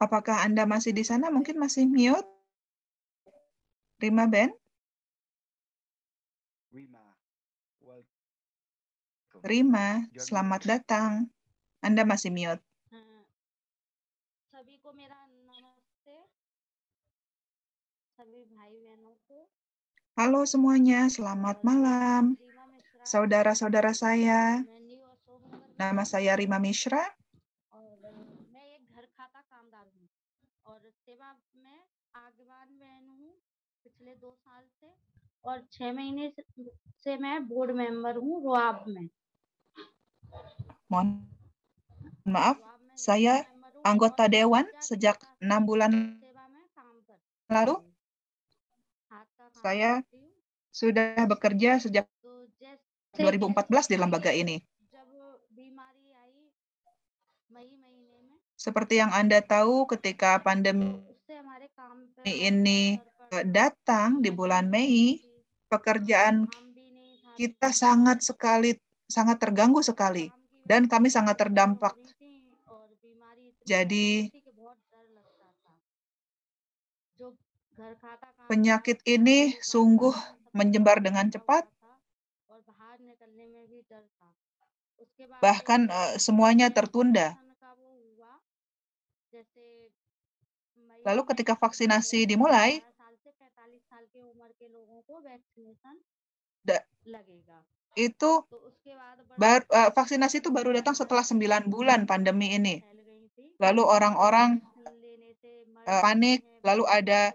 Apakah Anda masih di sana? Mungkin masih mute. Rima Ben? Rima, selamat datang. Anda masih mute. Halo semuanya, selamat malam. Saudara-saudara saya, nama saya Rima Mishra. Mohon maaf, saya anggota dewan sejak 6 bulan lalu. Saya sudah bekerja sejak 2014 di lembaga ini. Seperti yang Anda tahu, ketika pandemi ini datang di bulan Mei, pekerjaan kita sangat terganggu sekali, dan kami sangat terdampak. Jadi, penyakit ini sungguh menyebar dengan cepat. Bahkan semuanya tertunda. Lalu ketika vaksinasi dimulai, vaksinasi itu baru datang setelah 9 bulan pandemi ini. Lalu orang-orang panik, lalu ada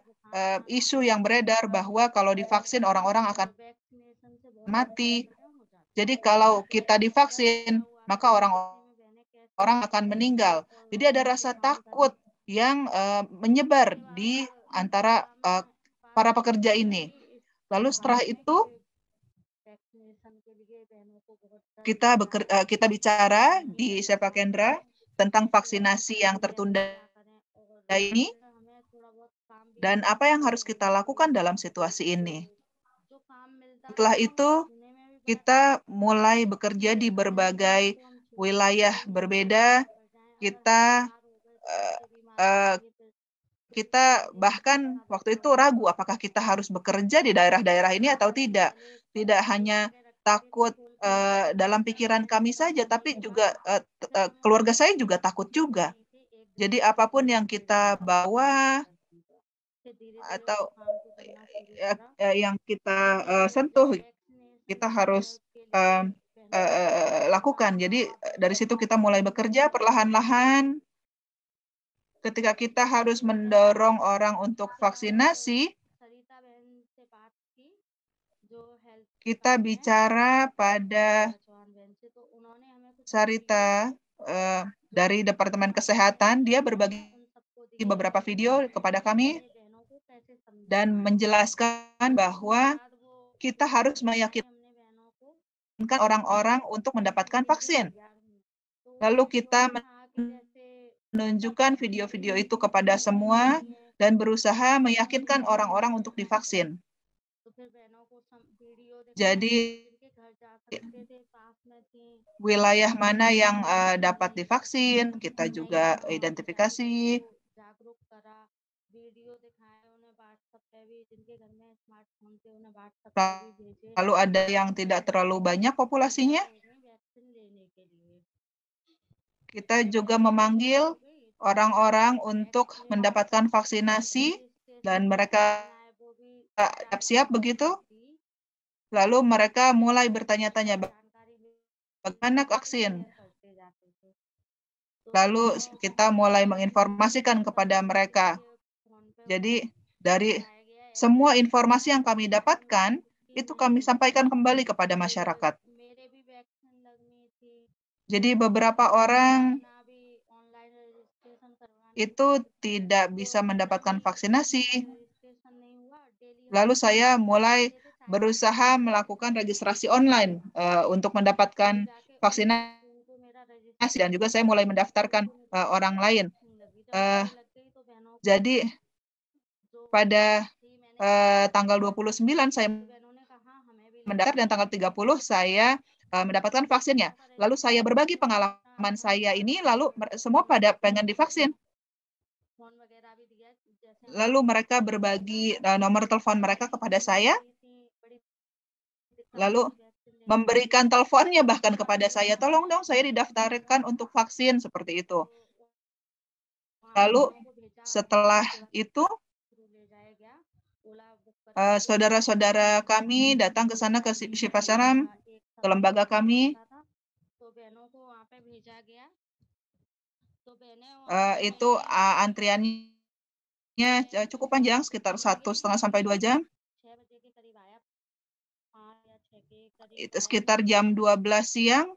isu yang beredar bahwa kalau divaksin orang-orang akan mati. Jadi kalau kita divaksin, maka orang akan meninggal. Jadi ada rasa takut yang menyebar di antara para pekerja ini. Lalu setelah itu kita bicara di Sepak Kendra tentang vaksinasi yang tertunda ini. dan apa yang harus kita lakukan dalam situasi ini. Setelah itu, kita mulai bekerja di berbagai wilayah berbeda. Kita bahkan waktu itu ragu apakah kita harus bekerja di daerah-daerah ini atau tidak. Tidak hanya takut dalam pikiran kami saja, tapi juga keluarga saya juga takut juga. Jadi apapun yang kita bawa atau yang kita sentuh, kita harus lakukan. Jadi dari situ kita mulai bekerja perlahan-lahan. Ketika kita harus mendorong orang untuk vaksinasi, kita bicara pada Sarita dari Departemen Kesehatan. Dia berbagi beberapa video kepada kami dan menjelaskan bahwa kita harus meyakinkan orang-orang untuk mendapatkan vaksin. Lalu kita menunjukkan video-video itu kepada semua dan berusaha meyakinkan orang-orang untuk divaksin. Jadi wilayah mana yang dapat divaksin, kita juga identifikasi. Lalu ada yang tidak terlalu banyak populasinya. Kita juga memanggil orang-orang untuk mendapatkan vaksinasi dan mereka siap-siap begitu. Lalu mereka mulai bertanya-tanya bagaimana vaksin. Lalu kita mulai menginformasikan kepada mereka. Jadi dari semua informasi yang kami dapatkan, itu kami sampaikan kembali kepada masyarakat. Jadi beberapa orang itu tidak bisa mendapatkan vaksinasi. Lalu saya mulai berusaha melakukan registrasi online untuk mendapatkan vaksinasi, dan juga saya mulai mendaftarkan orang lain. Jadi pada tanggal 29 saya mendaftar dan tanggal 30 saya mendapatkan vaksinnya. Lalu saya berbagi pengalaman saya ini, lalu semua pada pengen divaksin. Lalu mereka berbagi nomor telepon mereka kepada saya, lalu memberikan teleponnya bahkan kepada saya, tolong dong saya didaftarkan untuk vaksin, seperti itu. Lalu setelah itu, saudara-saudara kami datang ke sana, ke Shivasaram, ke lembaga kami. Itu antriannya cukup panjang, sekitar 1,5 sampai 2 jam. Itu sekitar jam 12 siang.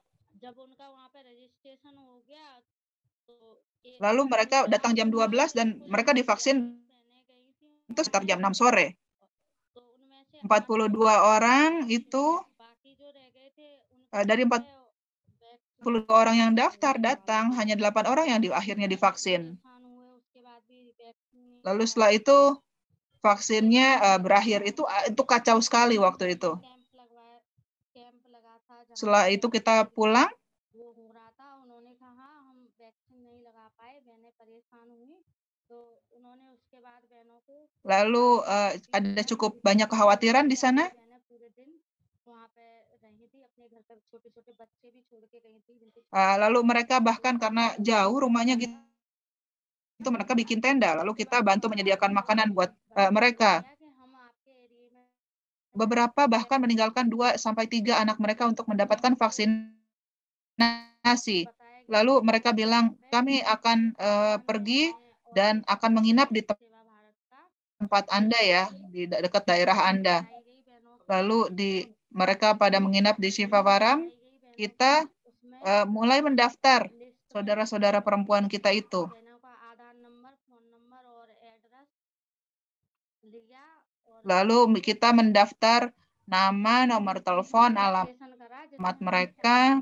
Lalu mereka datang jam 12 dan mereka divaksin itu sekitar jam 6 sore. 42 orang itu dari 42 orang yang daftar datang, hanya 8 orang yang akhirnya divaksin. Lalu setelah itu vaksinnya berakhir. Itu kacau sekali waktu itu. Setelah itu kita pulang. Lalu ada cukup banyak kekhawatiran di sana. Lalu mereka bahkan karena jauh rumahnya gitu, mereka bikin tenda. Lalu kita bantu menyediakan makanan buat mereka. Beberapa bahkan meninggalkan 2 sampai 3 anak mereka untuk mendapatkan vaksinasi. Lalu mereka bilang, kami akan pergi dan akan menginap di tempat Anda ya, di dekat daerah Anda. Lalu mereka pada menginap di Shivavaram, kita mulai mendaftar saudara-saudara perempuan kita itu. Lalu kita mendaftar nama, nomor telepon, alamat mereka.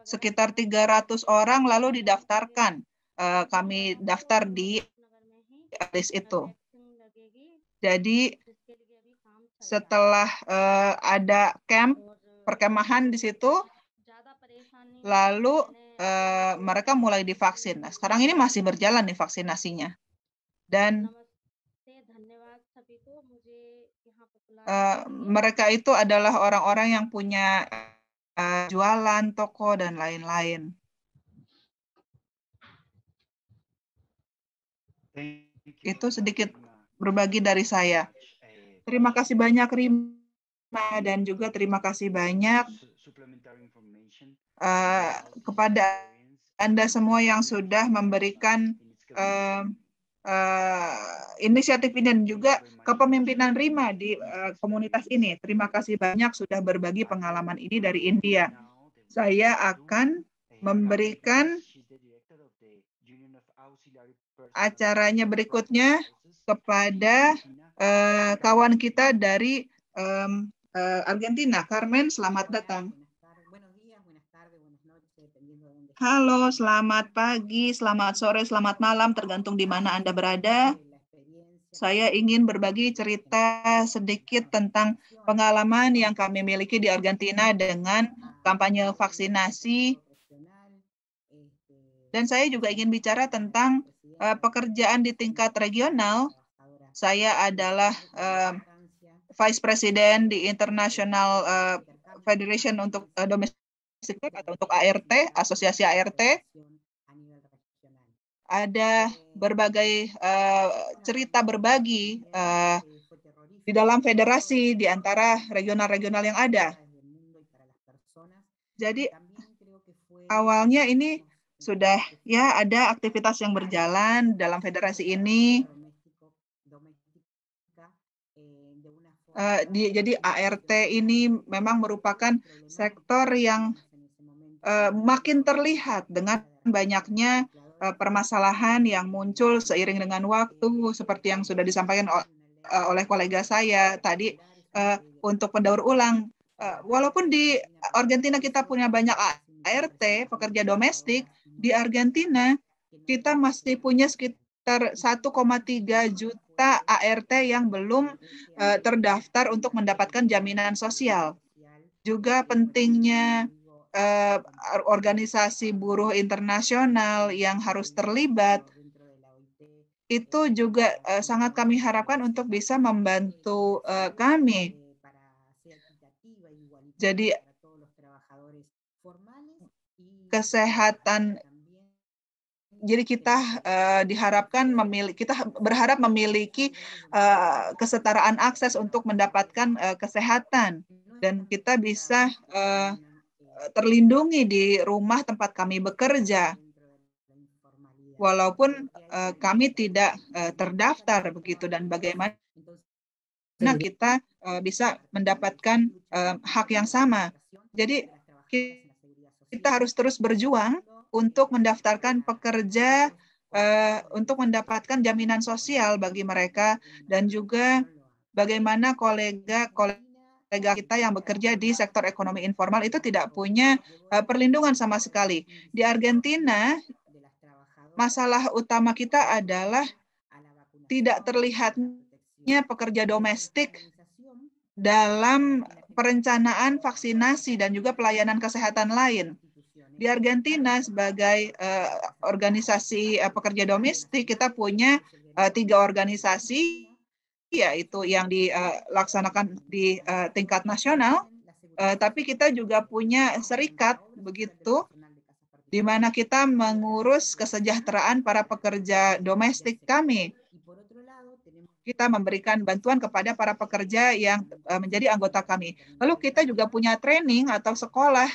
sekitar 300 orang lalu didaftarkan. Kami daftar di list itu. Jadi setelah ada camp perkemahan di situ, lalu mereka mulai divaksin. Nah, sekarang ini masih berjalan nih vaksinasinya. Dan mereka itu adalah orang-orang yang punya jualan, toko, dan lain-lain. Itu sedikit berbagi dari saya. Terima kasih banyak Rima, dan juga terima kasih banyak kepada Anda semua yang sudah memberikan inisiatif ini dan juga kepemimpinan Rima di komunitas ini. Terima kasih banyak sudah berbagi pengalaman ini dari India. Saya akan memberikan acaranya berikutnya kepada kawan kita dari Argentina. Carmen, selamat datang. Halo, selamat pagi, selamat sore, selamat malam, tergantung di mana Anda berada. Saya ingin berbagi cerita sedikit tentang pengalaman yang kami miliki di Argentina dengan kampanye vaksinasi. Dan saya juga ingin bicara tentang pekerjaan di tingkat regional. Saya adalah Vice President di International Federation untuk Domestic atau untuk ART, Asosiasi ART. Ada berbagai cerita berbagi di dalam federasi di antara regional-regional yang ada. Jadi awalnya ini sudah ya ada aktivitas yang berjalan dalam federasi ini. Jadi ART ini memang merupakan sektor yang makin terlihat dengan banyaknya permasalahan yang muncul seiring dengan waktu, seperti yang sudah disampaikan oleh kolega saya tadi untuk pendaur ulang. Walaupun di Argentina kita punya banyak ART, pekerja domestik, di Argentina kita masih punya sekitar 1,3 juta ART yang belum terdaftar untuk mendapatkan jaminan sosial. Juga pentingnya organisasi buruh internasional yang harus terlibat, itu juga sangat kami harapkan untuk bisa membantu kami. Jadi kesehatan, jadi kita kita berharap memiliki kesetaraan akses untuk mendapatkan kesehatan, dan kita bisa terlindungi di rumah tempat kami bekerja, walaupun kami tidak terdaftar begitu. Dan bagaimana kita bisa mendapatkan hak yang sama. Jadi kita harus terus berjuang untuk mendaftarkan pekerja, untuk mendapatkan jaminan sosial bagi mereka, dan juga bagaimana kolega kita yang bekerja di sektor ekonomi informal itu tidak punya perlindungan sama sekali. Di Argentina, masalah utama kita adalah tidak terlihatnya pekerja domestik dalam perencanaan vaksinasi dan juga pelayanan kesehatan lain. Di Argentina sebagai organisasi pekerja domestik, kita punya 3 organisasi, yaitu yang dilaksanakan di tingkat nasional, tapi kita juga punya serikat begitu, di mana kita mengurus kesejahteraan para pekerja domestik kami. Kita memberikan bantuan kepada para pekerja yang menjadi anggota kami. Lalu kita juga punya training atau sekolah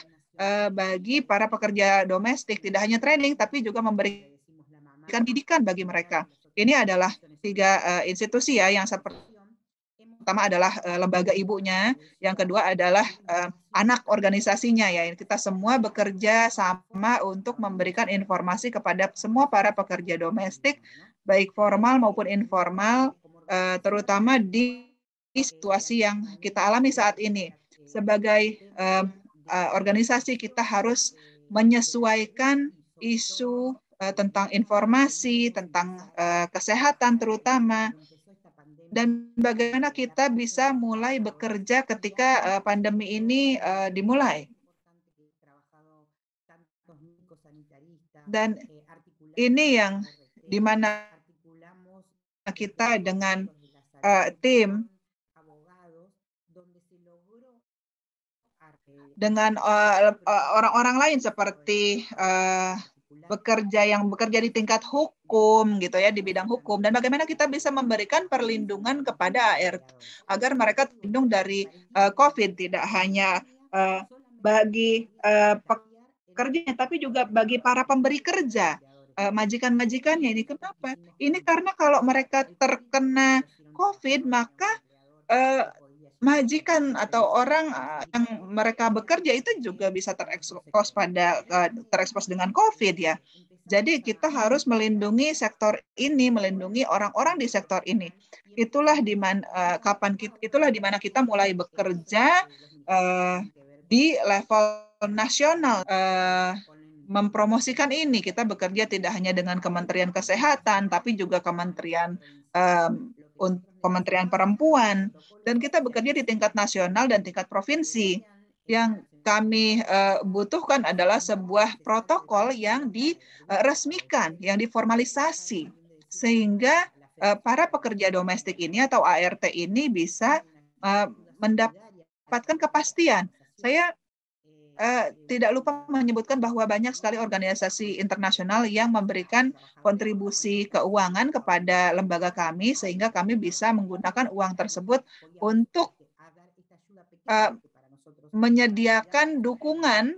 bagi para pekerja domestik, tidak hanya training, tapi juga memberikan didikan bagi mereka. Ini adalah 3 institusi ya, yang pertama adalah lembaga ibunya, yang kedua adalah anak organisasinya ya. Kita semua bekerja sama untuk memberikan informasi kepada semua para pekerja domestik, baik formal maupun informal, terutama di situasi yang kita alami saat ini. Sebagai organisasi kita harus menyesuaikan isu tentang informasi, tentang kesehatan terutama, dan bagaimana kita bisa mulai bekerja ketika pandemi ini dimulai. Dan ini yang dimana kita dengan tim, dengan orang-orang lain seperti yang bekerja di tingkat hukum gitu ya, di bidang hukum, dan bagaimana kita bisa memberikan perlindungan kepada ART agar mereka terlindung dari COVID, tidak hanya bagi pekerjanya tapi juga bagi para pemberi kerja, majikan-majikannya. Ini kenapa? Ini karena kalau mereka terkena COVID, maka majikan atau orang yang mereka bekerja itu juga bisa terekspos dengan COVID ya. Jadi kita harus melindungi sektor ini, melindungi orang-orang di sektor ini. Itulah di mana kita mulai bekerja di level nasional, mempromosikan ini. Kita bekerja tidak hanya dengan Kementerian Kesehatan, tapi juga Kementerian Perempuan, dan kita bekerja di tingkat nasional dan tingkat provinsi. Yang kami butuhkan adalah sebuah protokol yang diresmikan, yang diformalisasi, sehingga para pekerja domestik ini atau ART ini bisa mendapatkan kepastian. Saya tidak lupa menyebutkan bahwa banyak sekali organisasi internasional yang memberikan kontribusi keuangan kepada lembaga kami, sehingga kami bisa menggunakan uang tersebut untuk menyediakan dukungan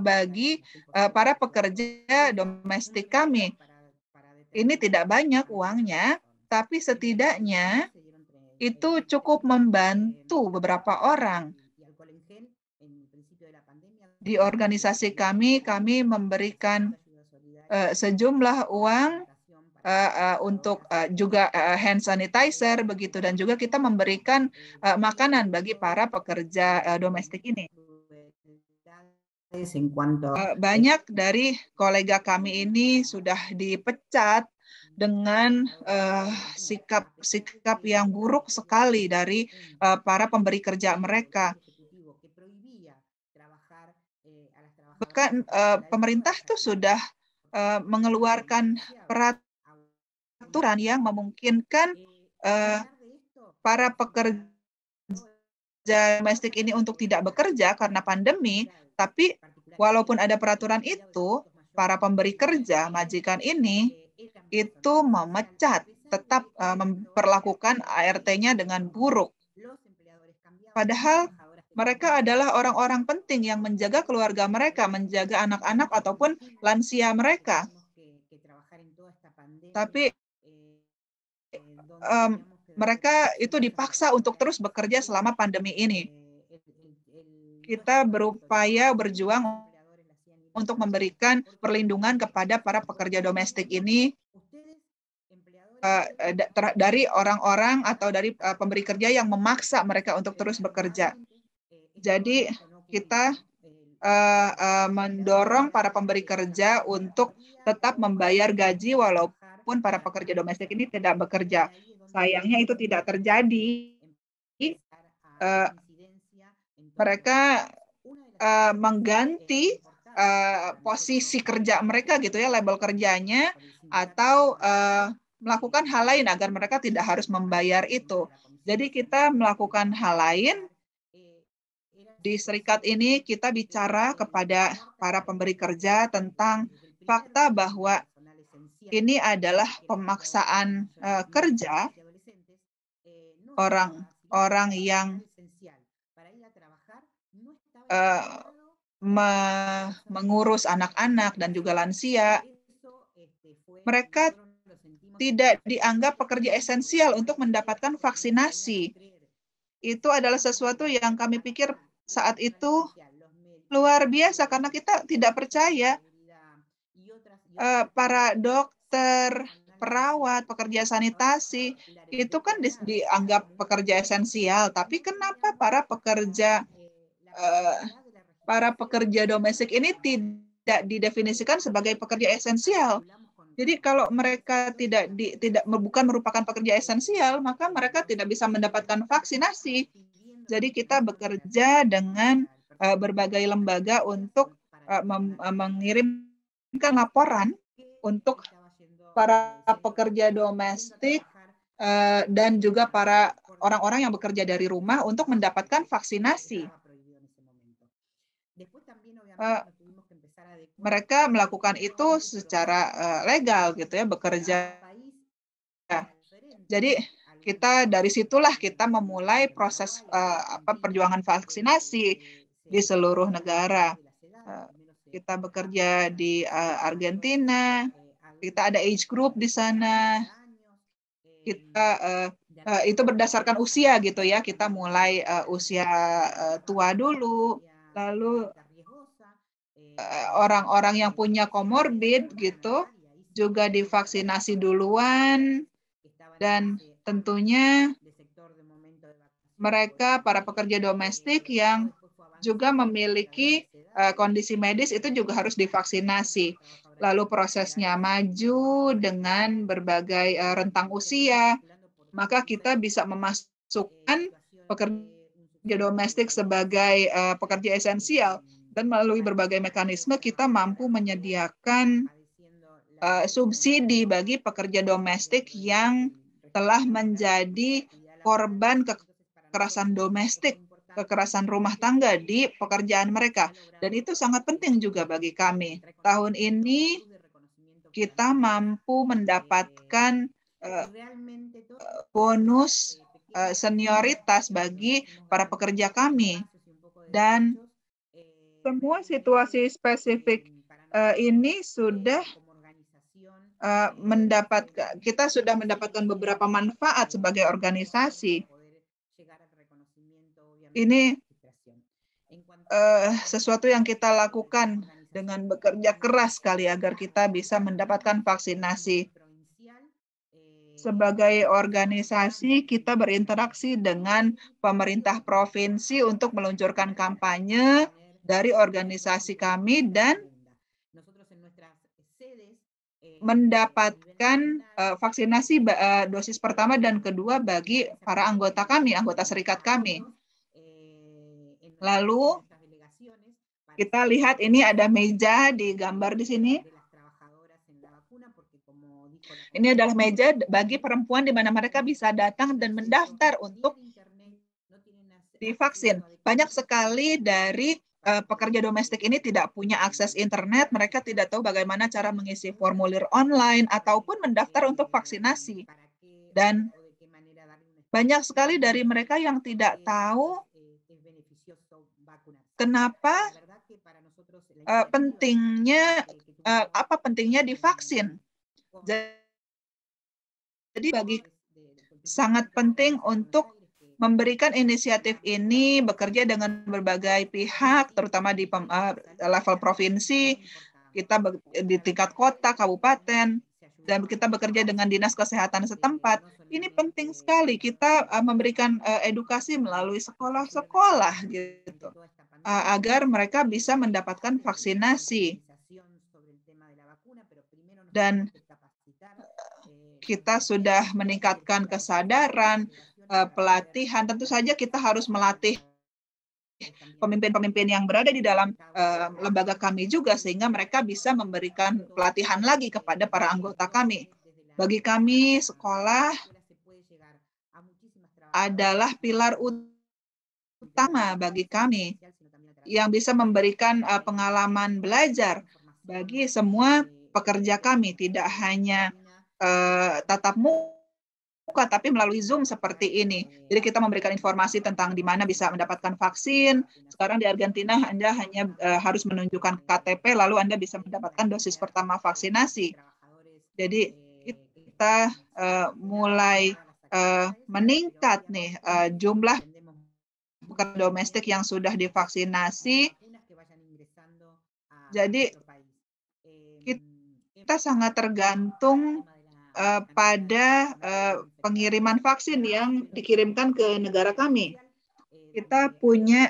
bagi para pekerja domestik kami. Ini tidak banyak uangnya, tapi setidaknya itu cukup membantu beberapa orang. Di organisasi kami memberikan sejumlah uang untuk juga hand sanitizer begitu, dan juga kita memberikan makanan bagi para pekerja domestik ini. Banyak dari kolega kami ini sudah dipecat dengan sikap yang buruk sekali dari para pemberi kerja mereka. Bahkan pemerintah tuh sudah mengeluarkan peraturan yang memungkinkan para pekerja domestik ini untuk tidak bekerja karena pandemi, tapi walaupun ada peraturan itu, para pemberi kerja, majikan ini, itu memecat, tetap memperlakukan ART-nya dengan buruk. Padahal mereka adalah orang-orang penting yang menjaga keluarga mereka, menjaga anak-anak ataupun lansia mereka. Tapi mereka itu dipaksa untuk terus bekerja selama pandemi ini. Kita berjuang untuk memberikan perlindungan kepada para pekerja domestik ini dari orang-orang atau dari pemberi kerja yang memaksa mereka untuk terus bekerja. Jadi kita mendorong para pemberi kerja untuk tetap membayar gaji walaupun para pekerja domestik ini tidak bekerja. Sayangnya itu tidak terjadi. Mereka mengganti posisi kerja mereka gitu ya, label kerjanya, atau melakukan hal lain agar mereka tidak harus membayar itu. Jadi kita melakukan hal lain. Di serikat ini kita bicara kepada para pemberi kerja tentang fakta bahwa ini adalah pemaksaan kerja orang yang mengurus anak-anak dan juga lansia. Mereka tidak dianggap pekerja esensial untuk mendapatkan vaksinasi. Itu adalah sesuatu yang kami pikir saat itu luar biasa, karena kita tidak percaya para dokter, perawat, pekerja sanitasi itu kan dianggap pekerja esensial. Tapi kenapa para para pekerja domestik ini tidak didefinisikan sebagai pekerja esensial. Jadi kalau mereka bukan merupakan pekerja esensial, maka mereka tidak bisa mendapatkan vaksinasi. Jadi kita bekerja dengan berbagai lembaga untuk mengirimkan laporan untuk para pekerja domestik dan juga para orang-orang yang bekerja dari rumah untuk mendapatkan vaksinasi. Mereka melakukan itu secara legal gitu ya, bekerja. Jadi kita dari situlah kita memulai proses perjuangan vaksinasi di seluruh negara. Kita bekerja di Argentina, kita ada age group di sana. Kita itu berdasarkan usia gitu ya. Kita mulai usia tua dulu, lalu orang-orang yang punya komorbid gitu juga divaksinasi duluan, dan tentunya mereka para pekerja domestik yang juga memiliki kondisi medis itu juga harus divaksinasi. Lalu prosesnya maju dengan berbagai rentang usia, maka kita bisa memasukkan pekerja domestik sebagai pekerja esensial, dan melalui berbagai mekanisme kita mampu menyediakan subsidi bagi pekerja domestik yang telah menjadi korban kekerasan domestik, kekerasan rumah tangga di pekerjaan mereka. Dan itu sangat penting juga bagi kami. Tahun ini kita mampu mendapatkan bonus senioritas bagi para pekerja kami. Dan semua situasi spesifik ini sudah kita sudah mendapatkan beberapa manfaat sebagai organisasi. Ini sesuatu yang kita lakukan dengan bekerja keras sekali agar kita bisa mendapatkan vaksinasi. Sebagai organisasi, kita berinteraksi dengan pemerintah provinsi untuk meluncurkan kampanye dari organisasi kami dan mendapatkan vaksinasi dosis pertama dan kedua bagi para anggota kami, anggota serikat kami. Lalu kita lihat ini ada meja di gambar di sini. Ini adalah meja bagi perempuan di mana mereka bisa datang dan mendaftar untuk divaksin. Banyak sekali dari pekerja domestik ini tidak punya akses internet, mereka tidak tahu bagaimana cara mengisi formulir online ataupun mendaftar untuk vaksinasi. Dan banyak sekali dari mereka yang tidak tahu kenapa apa pentingnya divaksin. Jadi sangat penting untuk memberikan inisiatif ini, bekerja dengan berbagai pihak, terutama di level provinsi, kita di tingkat kota, kabupaten, dan kita bekerja dengan dinas kesehatan setempat. Ini penting sekali kita memberikan edukasi melalui sekolah-sekolah gitu, agar mereka bisa mendapatkan vaksinasi. Dan kita sudah meningkatkan kesadaran, pelatihan. Tentu saja kita harus melatih pemimpin-pemimpin yang berada di dalam lembaga kami juga, sehingga mereka bisa memberikan pelatihan lagi kepada para anggota kami. Bagi kami, sekolah adalah pilar utama bagi kami yang bisa memberikan pengalaman belajar bagi semua pekerja kami, tidak hanya tatap muka, tapi melalui Zoom seperti ini. Jadi kita memberikan informasi tentang di mana bisa mendapatkan vaksin. Sekarang di Argentina Anda hanya harus menunjukkan KTP, lalu Anda bisa mendapatkan dosis pertama vaksinasi. Jadi kita mulai meningkat nih jumlah pekerja domestik yang sudah divaksinasi. Jadi kita sangat tergantung pada pengiriman vaksin yang dikirimkan ke negara kami. Kita punya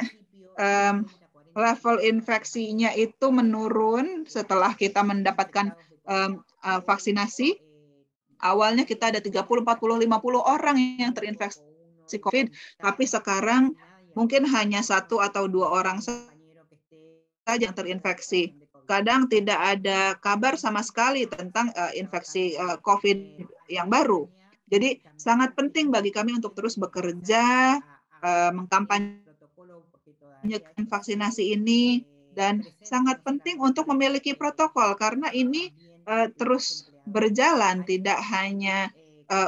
level infeksinya itu menurun setelah kita mendapatkan vaksinasi. Awalnya kita ada 30, 40, 50 orang yang terinfeksi COVID, tapi sekarang mungkin hanya 1 atau 2 orang saja yang terinfeksi. Kadang tidak ada kabar sama sekali tentang infeksi COVID yang baru. Jadi sangat penting bagi kami untuk terus bekerja, mengkampanyekan vaksinasi ini, dan sangat penting untuk memiliki protokol karena ini terus berjalan, tidak hanya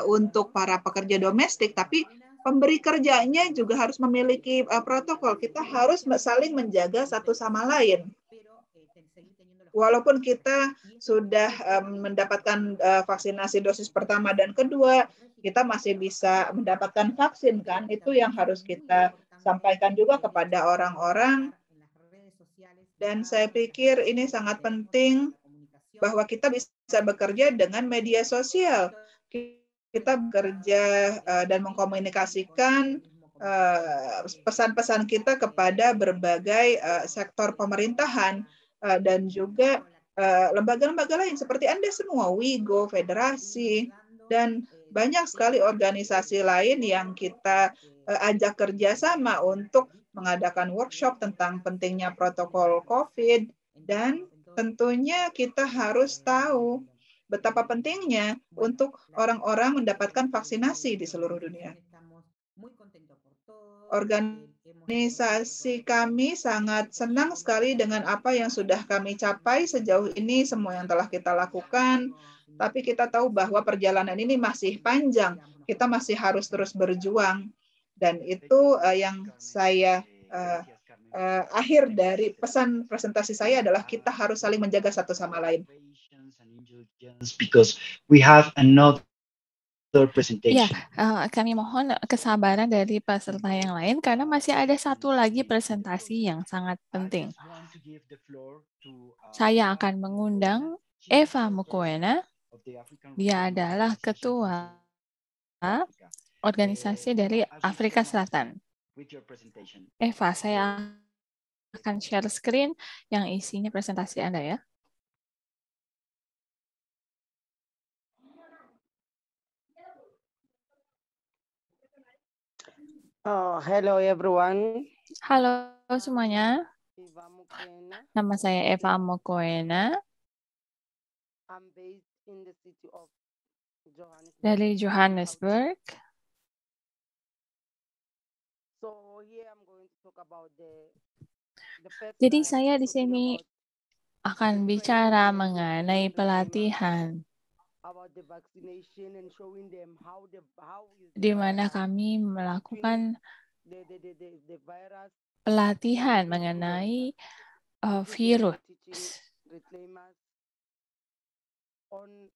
untuk para pekerja domestik, tapi pemberi kerjanya juga harus memiliki protokol. Kita harus saling menjaga satu sama lain. Walaupun kita sudah mendapatkan vaksinasi dosis pertama dan kedua, kita masih bisa mendapatkan vaksin kan? Itu yang harus kita sampaikan juga kepada orang-orang. Dan saya pikir ini sangat penting bahwa kita bisa bekerja dengan media sosial. Kita bekerja dan mengkomunikasikan pesan-pesan kita kepada berbagai sektor pemerintahan dan juga lembaga-lembaga lain seperti Anda semua, WIGO, Federasi, dan banyak sekali organisasi lain yang kita ajak kerjasama untuk mengadakan workshop tentang pentingnya protokol COVID, dan tentunya kita harus tahu betapa pentingnya untuk orang-orang mendapatkan vaksinasi di seluruh dunia. Organisasi kami sangat senang sekali dengan apa yang sudah kami capai sejauh ini, semua yang telah kita lakukan. Tapi kita tahu bahwa perjalanan ini masih panjang. Kita masih harus terus berjuang. Dan itu yang saya akhir dari pesan presentasi saya adalah kita harus saling menjaga satu sama lain. Because we have another Ya, presentation. kami mohon kesabaran dari peserta yang lain karena masih ada satu lagi presentasi yang sangat penting. Saya akan mengundang Eva Mokoena. Dia adalah ketua organisasi dari Afrika Selatan. Eva, saya akan share screen yang isinya presentasi Anda ya. Hello everyone. Halo semuanya, Eva Mokoena. nama saya Eva Mokoena I'm based in the city of Johannesburg. dari Johannesburg. So here I'm going to talk about the first Jadi slide saya di talking sini akan bicara mengenai pelatihan about the vaccination and showing them how is di mana kami melakukan the virus pelatihan mengenai virus. reclaimers on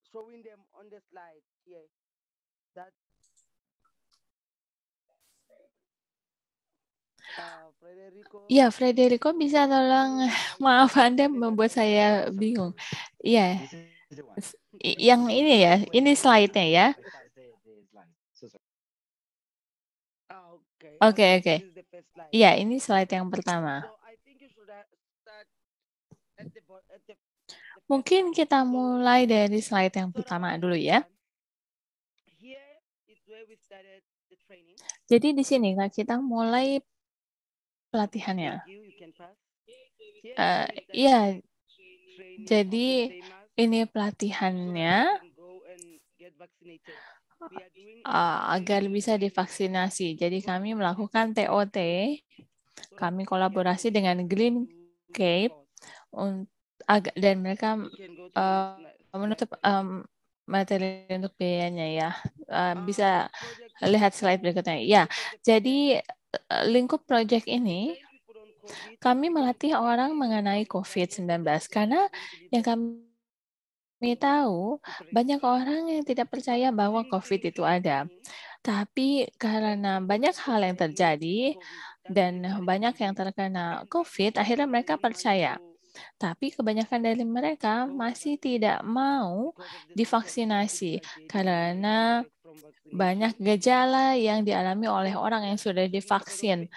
showing them on the slide here that Frederico. Ya, Frederico bisa tolong, maaf Anda membuat saya bingung. Iya, yang ini ya, ini slide-nya ya. Oke. This is the first slide. Iya, ini slide yang pertama. So I think you should start at the Mungkin kita mulai dari slide yang pertama dulu ya. Here is where we started the training. Jadi di sini kita mulai pelatihannya. You can pass. Iya, jadi ini pelatihannya agar bisa divaksinasi. Jadi kami melakukan TOT, kami kolaborasi dengan Green Cape dan mereka menutup materi untuk biayanya ya. Bisa lihat slide berikutnya. Ya, jadi lingkup project ini kami melatih orang mengenai COVID-19 karena yang kami tahu banyak orang yang tidak percaya bahwa COVID itu ada. Tapi karena banyak hal yang terjadi dan banyak yang terkena COVID, akhirnya mereka percaya. Tapi kebanyakan dari mereka masih tidak mau divaksinasi karena banyak gejala yang dialami oleh orang yang sudah divaksin.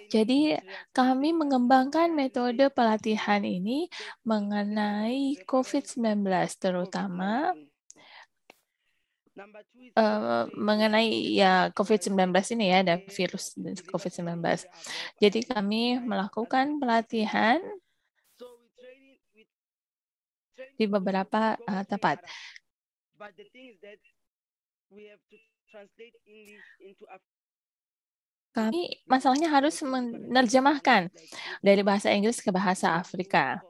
Jadi kami mengembangkan metode pelatihan ini mengenai COVID-19, terutama mengenai ya COVID-19 ini ya, dan virus COVID-19. Jadi kami melakukan pelatihan di beberapa tempat. Kami masalahnya harus menerjemahkan dari bahasa Inggris ke bahasa Afrika.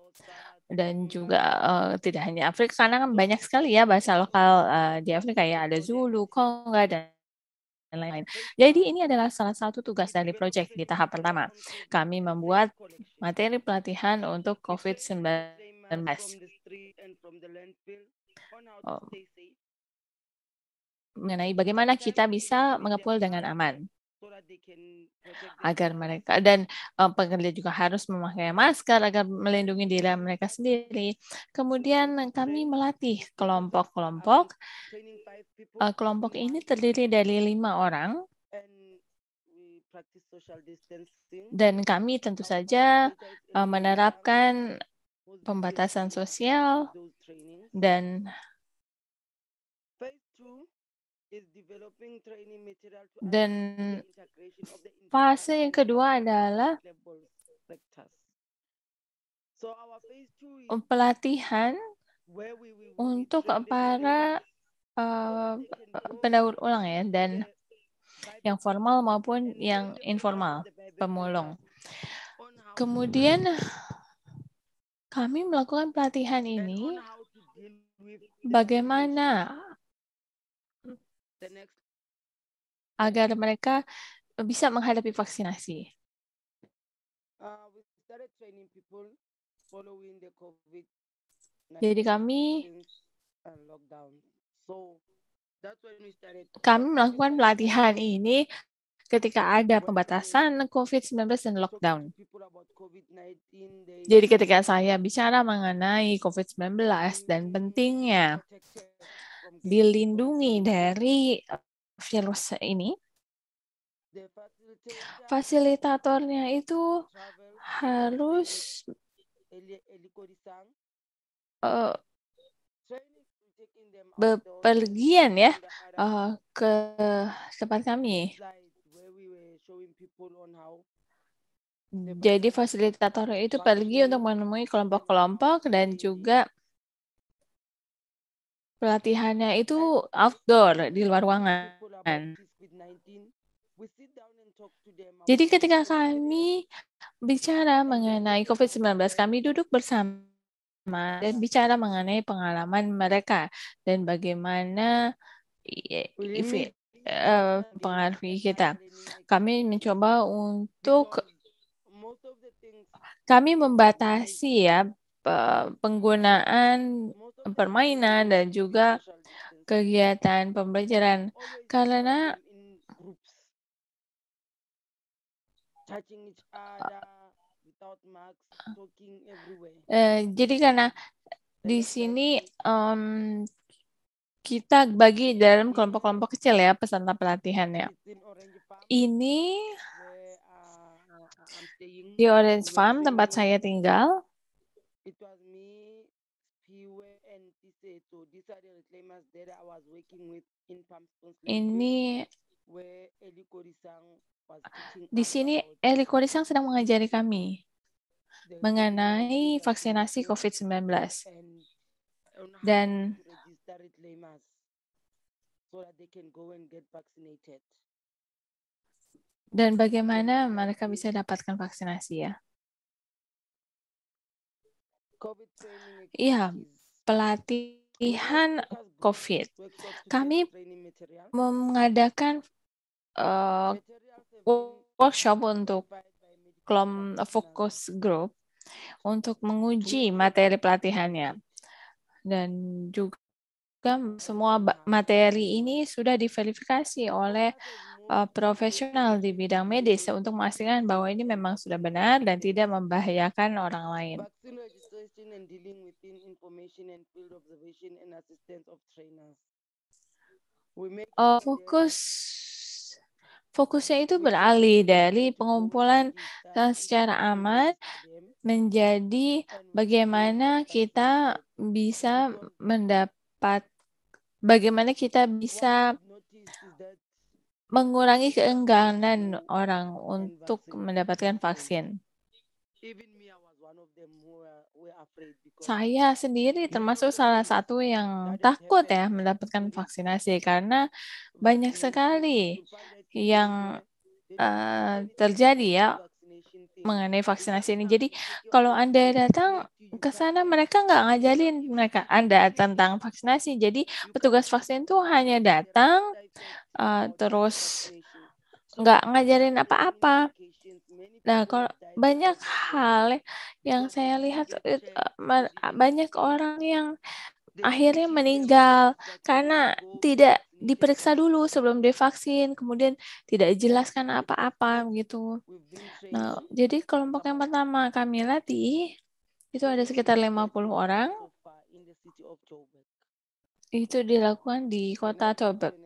Dan juga tidak hanya Afrika, karena kan banyak sekali ya bahasa lokal di Afrika ya, ada Zulu, Konga, dan lain-lain. Jadi ini adalah salah satu tugas dari proyek di tahap pertama. Kami membuat materi pelatihan untuk COVID-19. Mengenai bagaimana kita bisa mengepul dengan aman agar mereka, dan pekerja juga harus memakai masker agar melindungi diri mereka sendiri. Kemudian kami melatih kelompok-kelompok. Kelompok ini terdiri dari 5 orang. Dan kami tentu saja menerapkan pembatasan sosial dan fase yang kedua adalah pelatihan untuk para pendaur ulang ya, dan yang formal maupun yang informal, pemulung. Kemudian kami melakukan pelatihan ini bagaimana agar mereka bisa menghadapi vaksinasi. Jadi kami melakukan pelatihan ini ketika ada pembatasan COVID-19 dan lockdown. Jadi ketika saya bicara mengenai COVID-19 dan pentingnya dilindungi dari virus ini, fasilitatornya itu harus bepergian ya ke tempat kami. Jadi fasilitator itu pergi untuk menemui kelompok-kelompok, dan juga pelatihannya itu outdoor, di luar ruangan. Jadi ketika kami bicara mengenai COVID-19, kami duduk bersama dan bicara mengenai pengalaman mereka dan bagaimana pengaruhi kita. Kami mencoba untuk membatasi ya penggunaan permainan dan juga kegiatan pembelajaran, karena jadi karena di sini kita bagi dalam kelompok-kelompok kecil ya peserta pelatihannya. Ini di Orange Farm, tempat saya tinggal. Ini di sini Eli Korisang sedang mengajari kami mengenai vaksinasi COVID-19 dan bagaimana mereka bisa dapatkan vaksinasi ya. Iya, pelatihan COVID. Kami mengadakan workshop untuk fokus group untuk menguji materi pelatihannya. Dan juga semua materi ini sudah diverifikasi oleh profesional di bidang medis untuk memastikan bahwa ini memang sudah benar dan tidak membahayakan orang lain. Fokus fokusnya itu beralih dari pengumpulan secara aman menjadi bagaimana kita bisa mengurangi keengganan orang untuk mendapatkan vaksin. Saya sendiri termasuk salah satu yang takut ya mendapatkan vaksinasi karena banyak sekali yang terjadi ya mengenai vaksinasi ini. Jadi kalau Anda datang ke sana mereka nggak ngajarin Anda tentang vaksinasi. Jadi petugas vaksin itu hanya datang terus nggak ngajarin apa-apa. Nah, kalau banyak hal yang saya lihat banyak orang yang akhirnya meninggal karena tidak diperiksa dulu sebelum divaksin, kemudian tidak dijelaskan apa-apa gitu. Nah, jadi kelompok yang pertama kami latih itu ada sekitar 50 orang. Itu dilakukan di kota Joburg.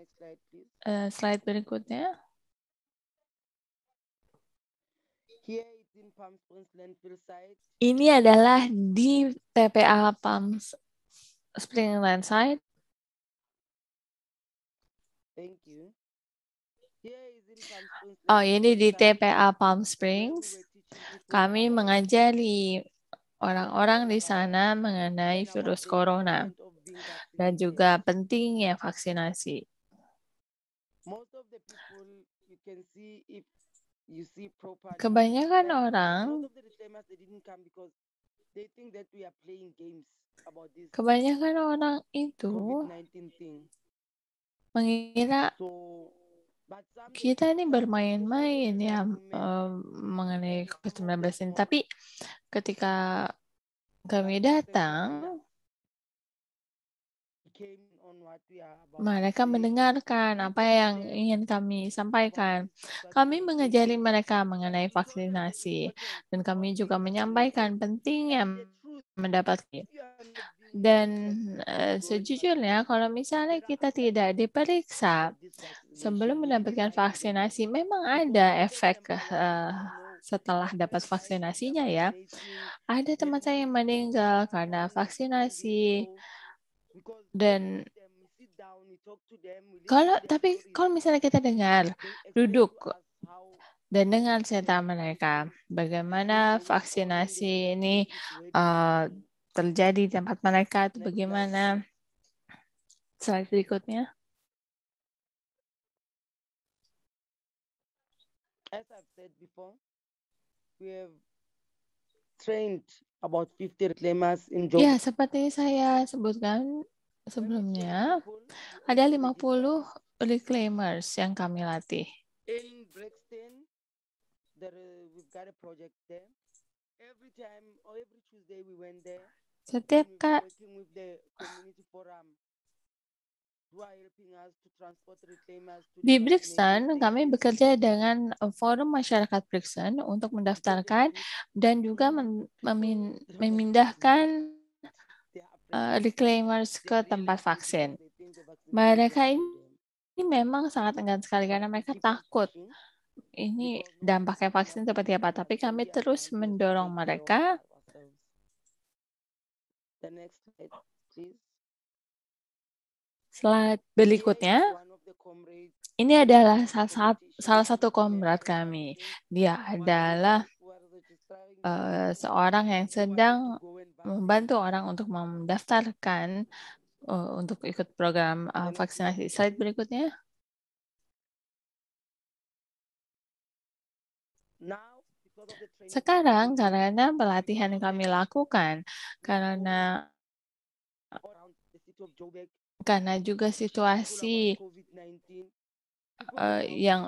Slide berikutnya. Ini adalah di TPA Palm Springs Landside. Oh, ini di TPA Palm Springs. Kami mengajari orang-orang di sana mengenai virus corona dan juga pentingnya vaksinasi. Kebanyakan orang itu mengira kita ini bermain-main ya mengenai COVID-19 ini. Tapi ketika kami datang, mereka mendengarkan apa yang ingin kami sampaikan. Kami mengajari mereka mengenai vaksinasi dan kami juga menyampaikan pentingnya mendapatkan. Dan sejujurnya kalau misalnya kita tidak diperiksa sebelum mendapatkan vaksinasi, memang ada efek setelah dapat vaksinasinya ya. Ada teman saya yang meninggal karena vaksinasi. Dan kalau misalnya kita duduk dan dengar cerita mereka, bagaimana vaksinasi ini terjadi di tempat mereka itu bagaimana. Slide berikutnya. As I've said before, we have trained about 50 reclaimers in Joburg. Ya, seperti saya sebutkan sebelumnya, ada 50 reclaimers yang kami latih. In Brixton, we've got a project there. Every time or every Tuesday we went there. Setiap working with the community forum. Di Brixton, kami bekerja dengan forum masyarakat Brixton untuk mendaftarkan dan juga memindahkan reclaimers ke tempat vaksin. Mereka ini memang sangat enggan sekali karena mereka takut ini dampaknya vaksin seperti apa. Tapi kami terus mendorong mereka. The next slide, please. Slide berikutnya, ini adalah salah satu komrad kami. Dia adalah seorang yang sedang membantu orang untuk mendaftarkan untuk ikut program vaksinasi. Slide berikutnya. Sekarang karena pelatihan yang kami lakukan, karena juga situasi yang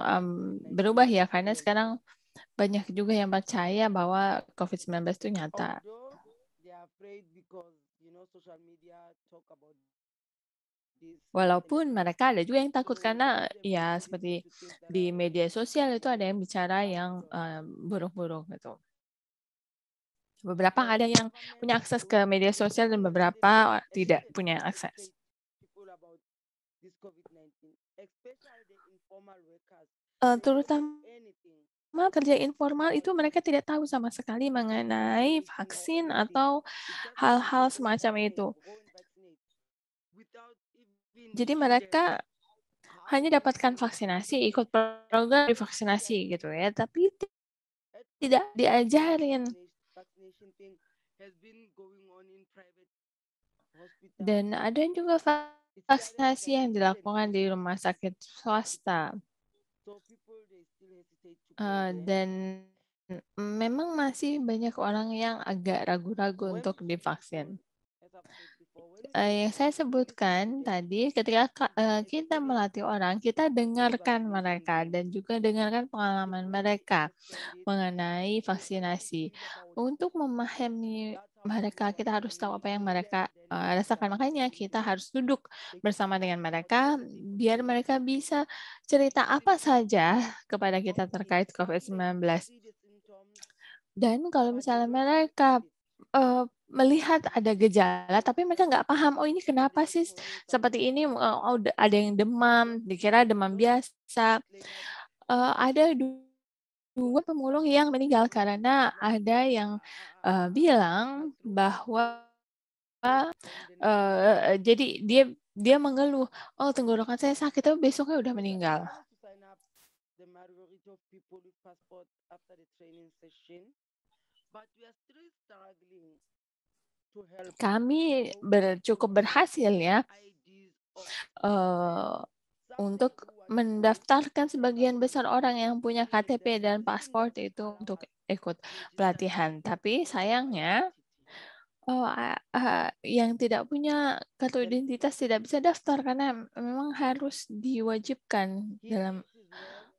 berubah ya, karena sekarang banyak juga yang percaya bahwa COVID-19 itu nyata. Walaupun mereka ada juga yang takut karena ya seperti di media sosial itu ada yang bicara yang buruk-buruk gitu. Beberapa ada yang punya akses ke media sosial dan beberapa tidak punya akses. this COVID-19, especially the informal workers. Terutama Anything. kerja informal itu mereka tidak tahu sama sekali mengenai vaksin atau hal-hal semacam itu. Jadi mereka hanya dapatkan vaksinasi, ikut program divaksinasi gitu ya, tapi tidak diajarin. Dan ada juga vaksinasi yang dilakukan di rumah sakit swasta. Dan memang masih banyak orang yang agak ragu-ragu untuk divaksin. Yang saya sebutkan tadi, ketika kita melatih orang, kita dengarkan mereka dan juga dengarkan pengalaman mereka mengenai vaksinasi. Untuk memahami mereka, kita harus tahu apa yang mereka rasakan. Makanya kita harus duduk bersama dengan mereka, biar mereka bisa cerita apa saja kepada kita terkait COVID-19. Dan kalau misalnya mereka melihat ada gejala, tapi mereka nggak paham, oh ini kenapa sih seperti ini, oh, ada yang demam, dikira demam biasa. Ada dua pemulung yang meninggal karena ada yang bilang bahwa jadi dia mengeluh, oh tenggorokan saya sakit, tapi besoknya udah meninggal. Kami cukup berhasil ya untuk mendaftarkan sebagian besar orang yang punya KTP dan paspor itu untuk ikut pelatihan. Tapi sayangnya yang tidak punya kartu identitas tidak bisa daftar karena memang harus diwajibkan dalam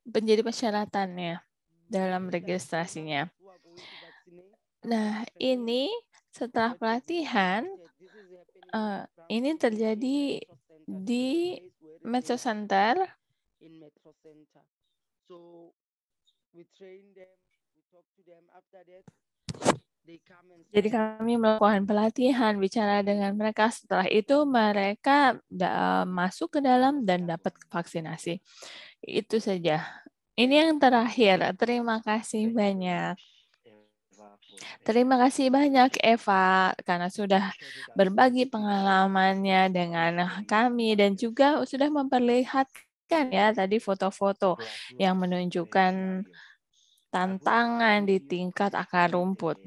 menjadi persyaratannya dalam registrasinya. Nah, ini setelah pelatihan, ini terjadi di Metro Center. Jadi kami melakukan pelatihan, bicara dengan mereka. Setelah itu mereka masuk ke dalam dan dapat vaksinasi. Itu saja. Ini yang terakhir. Terima kasih banyak. Terima kasih banyak Eva karena sudah berbagi pengalamannya dengan kami dan juga sudah memperlihatkan ya tadi foto-foto yang menunjukkan tantangan di tingkat akar rumput.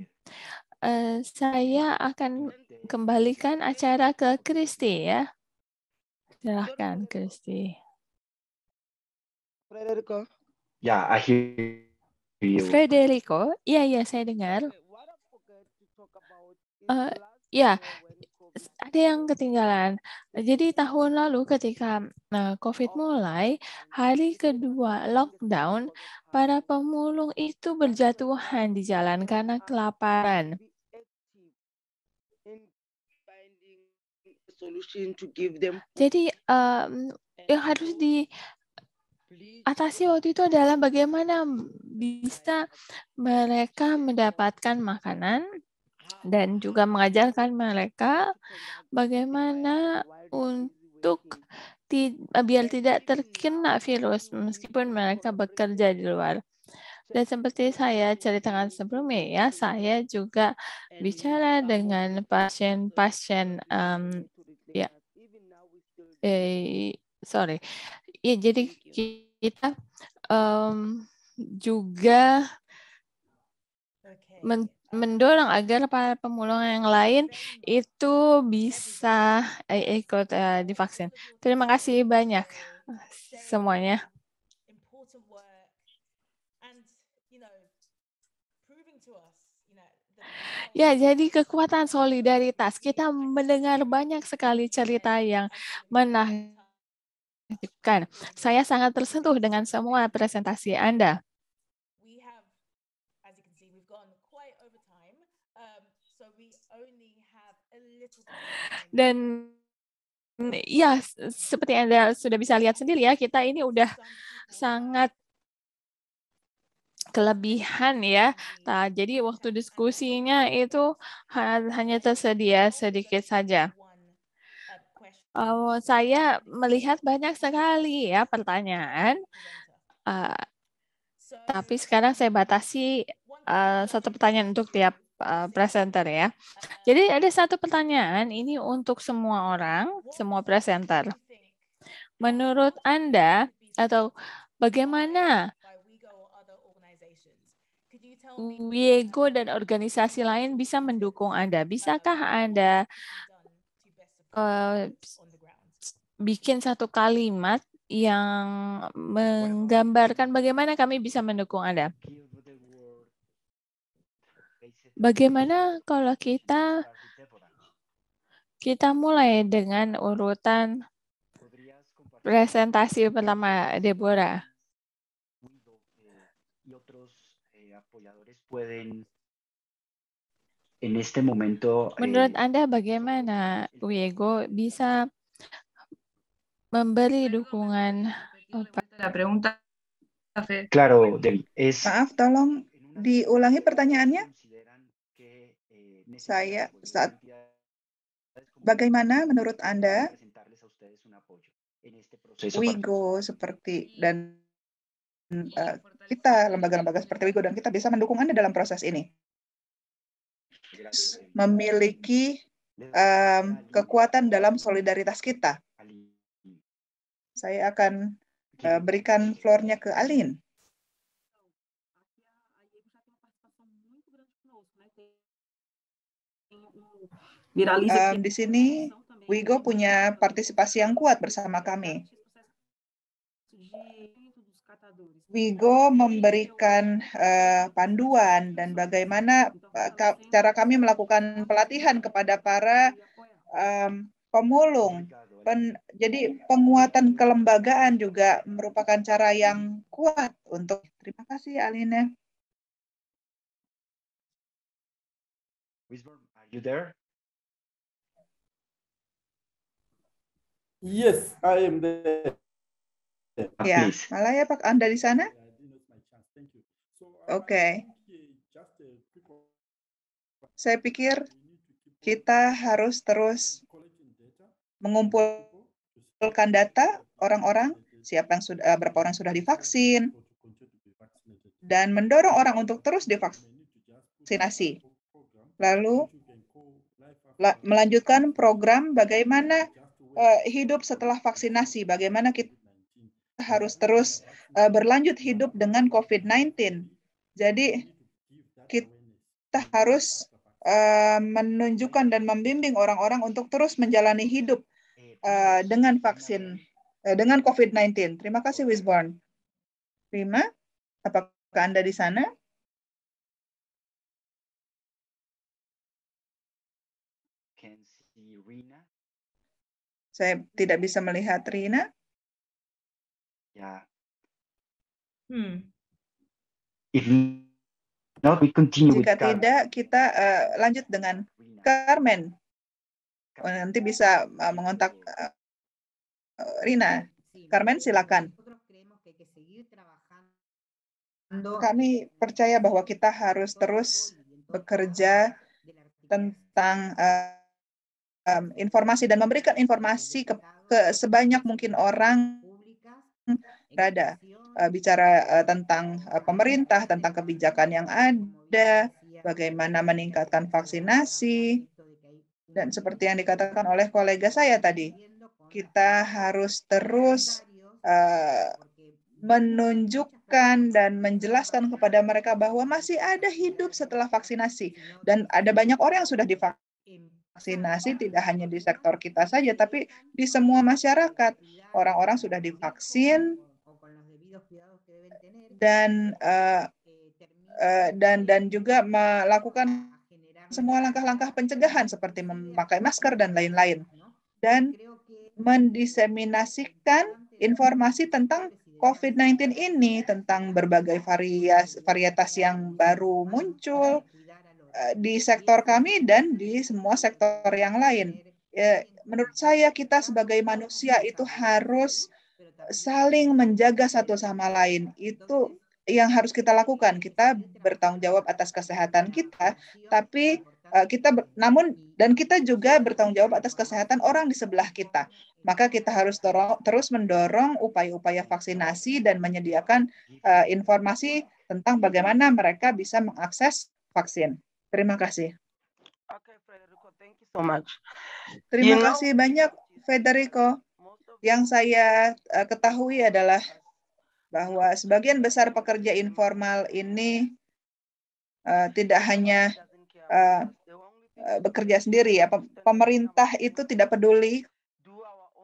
Saya akan kembalikan acara ke Kristi ya. Silahkan Kristi. Frederico. Yeah, I hear you. Frederico, iya saya dengar. Ya, ada yang ketinggalan. Jadi tahun lalu ketika COVID mulai, hari kedua lockdown, para pemulung itu berjatuhan di jalan karena kelaparan. Jadi yang harus diatasi waktu itu adalah bagaimana bisa mereka mendapatkan makanan dan juga mengajarkan mereka bagaimana untuk biar tidak terkena virus meskipun mereka bekerja di luar. Dan seperti saya ceritakan sebelumnya ya, saya juga bicara dengan pasien-pasien ya jadi kita juga mendorong agar para pemulung yang lain itu bisa ikut divaksin. Terima kasih banyak semuanya. Ya, jadi kekuatan solidaritas. Kita mendengar banyak sekali cerita yang menakjubkan. Saya sangat tersentuh dengan semua presentasi Anda. Dan ya, seperti Anda sudah bisa lihat sendiri ya, kita ini udah sangat kelebihan ya. Nah, jadi waktu diskusinya itu hanya tersedia sedikit saja. Saya melihat banyak sekali ya pertanyaan, tapi sekarang saya batasi satu pertanyaan untuk tiap presenter ya. Jadi ada satu pertanyaan ini untuk semua orang, semua presenter. Menurut Anda atau bagaimana WIEGO dan organisasi lain bisa mendukung Anda? Bisakah Anda bikin satu kalimat yang menggambarkan bagaimana kami bisa mendukung Anda? Bagaimana kalau kita mulai dengan urutan presentasi pertama, Deborah? Menurut Anda bagaimana WIEGO bisa memberi dukungan? La pregunta, Fer. Claro, Debbie, es Maaf, tolong diulangi pertanyaannya. Bagaimana menurut Anda WIEGO seperti dan kita lembaga-lembaga seperti WIEGO dan kita bisa mendukung Anda dalam proses ini? Memiliki kekuatan dalam solidaritas kita. Saya akan berikan floor-nya ke Aline. Di sini WIEGO punya partisipasi yang kuat bersama kami. WIEGO memberikan panduan dan bagaimana cara kami melakukan pelatihan kepada para pemulung. Jadi penguatan kelembagaan juga merupakan cara yang kuat untuk. Terima kasih, Aline. Wisborne, are you there? Yes, I am there. Ya, Please. Malaya, Pak, Anda di sana? Oke. Saya pikir kita harus terus mengumpulkan data orang-orang, berapa orang sudah divaksin, dan mendorong orang untuk terus divaksinasi. Lalu melanjutkan program bagaimana hidup setelah vaksinasi, bagaimana kita harus terus berlanjut hidup dengan COVID-19. Jadi kita harus menunjukkan dan membimbing orang-orang untuk terus menjalani hidup dengan vaksin, dengan COVID-19. Terima kasih, Wisborne. Rima, apakah Anda di sana? Saya tidak bisa melihat Rina. Ya. If not, we continue Jika with Carmen. tidak, kita lanjut dengan Carmen. Nanti bisa mengontak Rina. Carmen, silakan. Kami percaya bahwa kita harus terus bekerja tentang informasi dan memberikan informasi ke sebanyak mungkin orang berada. Bicara tentang pemerintah, tentang kebijakan yang ada, bagaimana meningkatkan vaksinasi, dan seperti yang dikatakan oleh kolega saya tadi, kita harus terus menunjukkan dan menjelaskan kepada mereka bahwa masih ada hidup setelah vaksinasi. Dan ada banyak orang yang sudah divaksinasi, tidak hanya di sektor kita saja, tapi di semua masyarakat. Orang-orang sudah divaksin dan juga melakukan semua langkah-langkah pencegahan seperti memakai masker dan lain-lain. Dan mendiseminasikan informasi tentang COVID-19 ini, tentang berbagai varietas yang baru muncul di sektor kami dan di semua sektor yang lain. Menurut saya, kita sebagai manusia itu harus saling menjaga satu sama lain. Itu yang harus kita lakukan. Kita bertanggung jawab atas kesehatan kita, tapi dan kita juga bertanggung jawab atas kesehatan orang di sebelah kita. Maka kita harus terus mendorong upaya-upaya vaksinasi dan menyediakan informasi tentang bagaimana mereka bisa mengakses vaksin. Terima kasih. Okay, Federico, thank you so much. Terima kasih banyak, Federico. Yang saya ketahui adalah bahwa sebagian besar pekerja informal ini tidak hanya bekerja sendiri ya. Pemerintah itu tidak peduli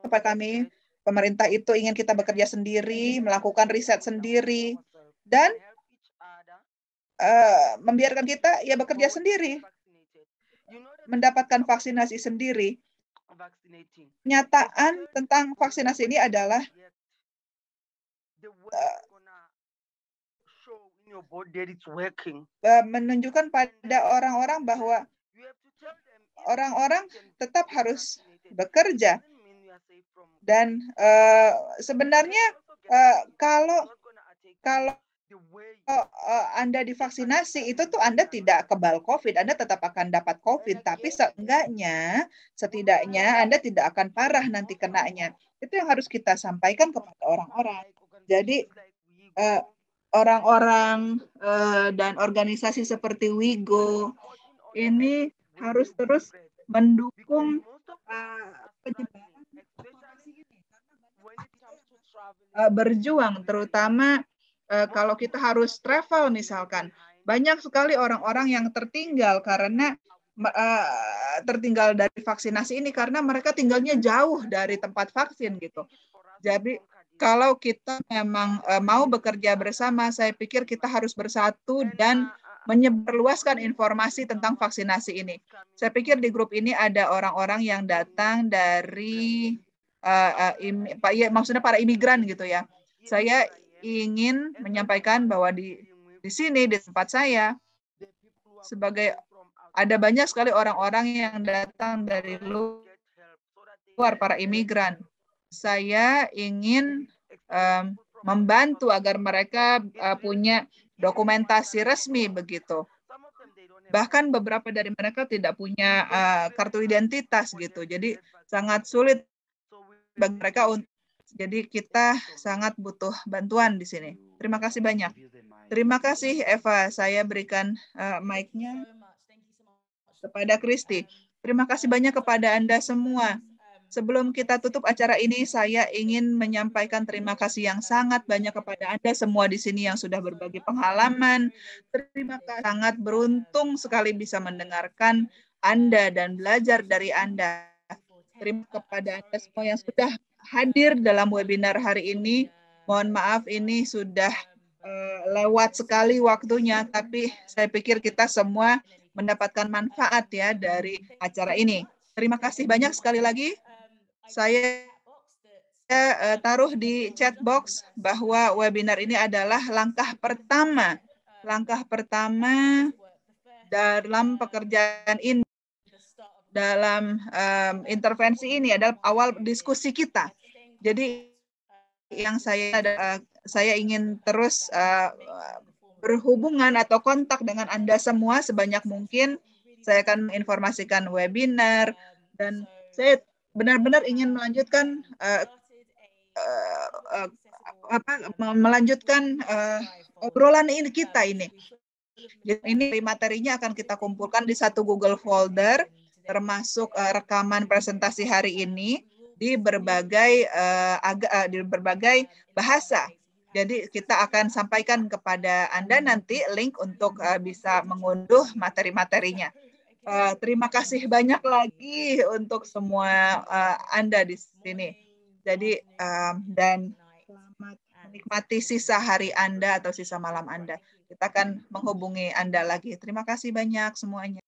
kepada kami. Pemerintah itu ingin kita bekerja sendiri, melakukan riset sendiri, dan membiarkan kita ya bekerja sendiri, mendapatkan vaksinasi sendiri. Kenyataan tentang vaksinasi ini adalah menunjukkan pada orang-orang bahwa orang-orang tetap harus bekerja. Dan sebenarnya kalau Anda divaksinasi, itu tuh Anda tidak kebal COVID, Anda tetap akan dapat COVID, tapi setidaknya Anda tidak akan parah nanti kenanya. Itu yang harus kita sampaikan kepada orang-orang. Jadi orang-orang dan organisasi seperti WIGO ini harus terus mendukung penyebaran informasi ini, berjuang, terutama kalau kita harus travel misalkan. Banyak sekali orang-orang yang tertinggal karena tertinggal dari vaksinasi ini karena mereka tinggalnya jauh dari tempat vaksin gitu. Jadi kalau kita memang mau bekerja bersama, saya pikir kita harus bersatu dan menyebarluaskan informasi tentang vaksinasi ini. Saya pikir di grup ini ada orang-orang yang datang dari maksudnya para imigran gitu ya. Saya ingin menyampaikan bahwa di sini di tempat saya ada banyak sekali orang-orang yang datang dari luar, para imigran. Saya ingin membantu agar mereka punya dokumentasi resmi begitu. Bahkan beberapa dari mereka tidak punya kartu identitas gitu. Jadi sangat sulit bagi mereka jadi kita sangat butuh bantuan di sini. Terima kasih banyak. Terima kasih Eva. Saya berikan mic-nya kepada Kristi. Terima kasih banyak kepada Anda semua. Sebelum kita tutup acara ini, saya ingin menyampaikan terima kasih yang sangat banyak kepada Anda semua di sini yang sudah berbagi pengalaman. Terima kasih, sangat beruntung sekali bisa mendengarkan Anda dan belajar dari Anda. Terima kasih kepada Anda semua yang sudah hadir dalam webinar hari ini. Mohon maaf ini sudah lewat sekali waktunya, tapi saya pikir kita semua mendapatkan manfaat ya dari acara ini. Terima kasih banyak sekali lagi. Saya taruh di chat box bahwa webinar ini adalah langkah pertama dalam pekerjaan ini, dalam intervensi ini adalah awal diskusi kita. Jadi yang saya ingin terus berhubungan atau kontak dengan Anda semua sebanyak mungkin. Saya akan menginformasikan webinar dan saya benar-benar ingin melanjutkan obrolan ini kita ini. Jadi ini materinya akan kita kumpulkan di satu Google Folder, termasuk rekaman presentasi hari ini di berbagai bahasa. Jadi kita akan sampaikan kepada Anda nanti link untuk bisa mengunduh materi-materinya. Terima kasih banyak lagi untuk semua Anda di sini. Jadi dan selamat menikmati sisa hari Anda atau sisa malam Anda. Kita akan menghubungi Anda lagi. Terima kasih banyak semuanya.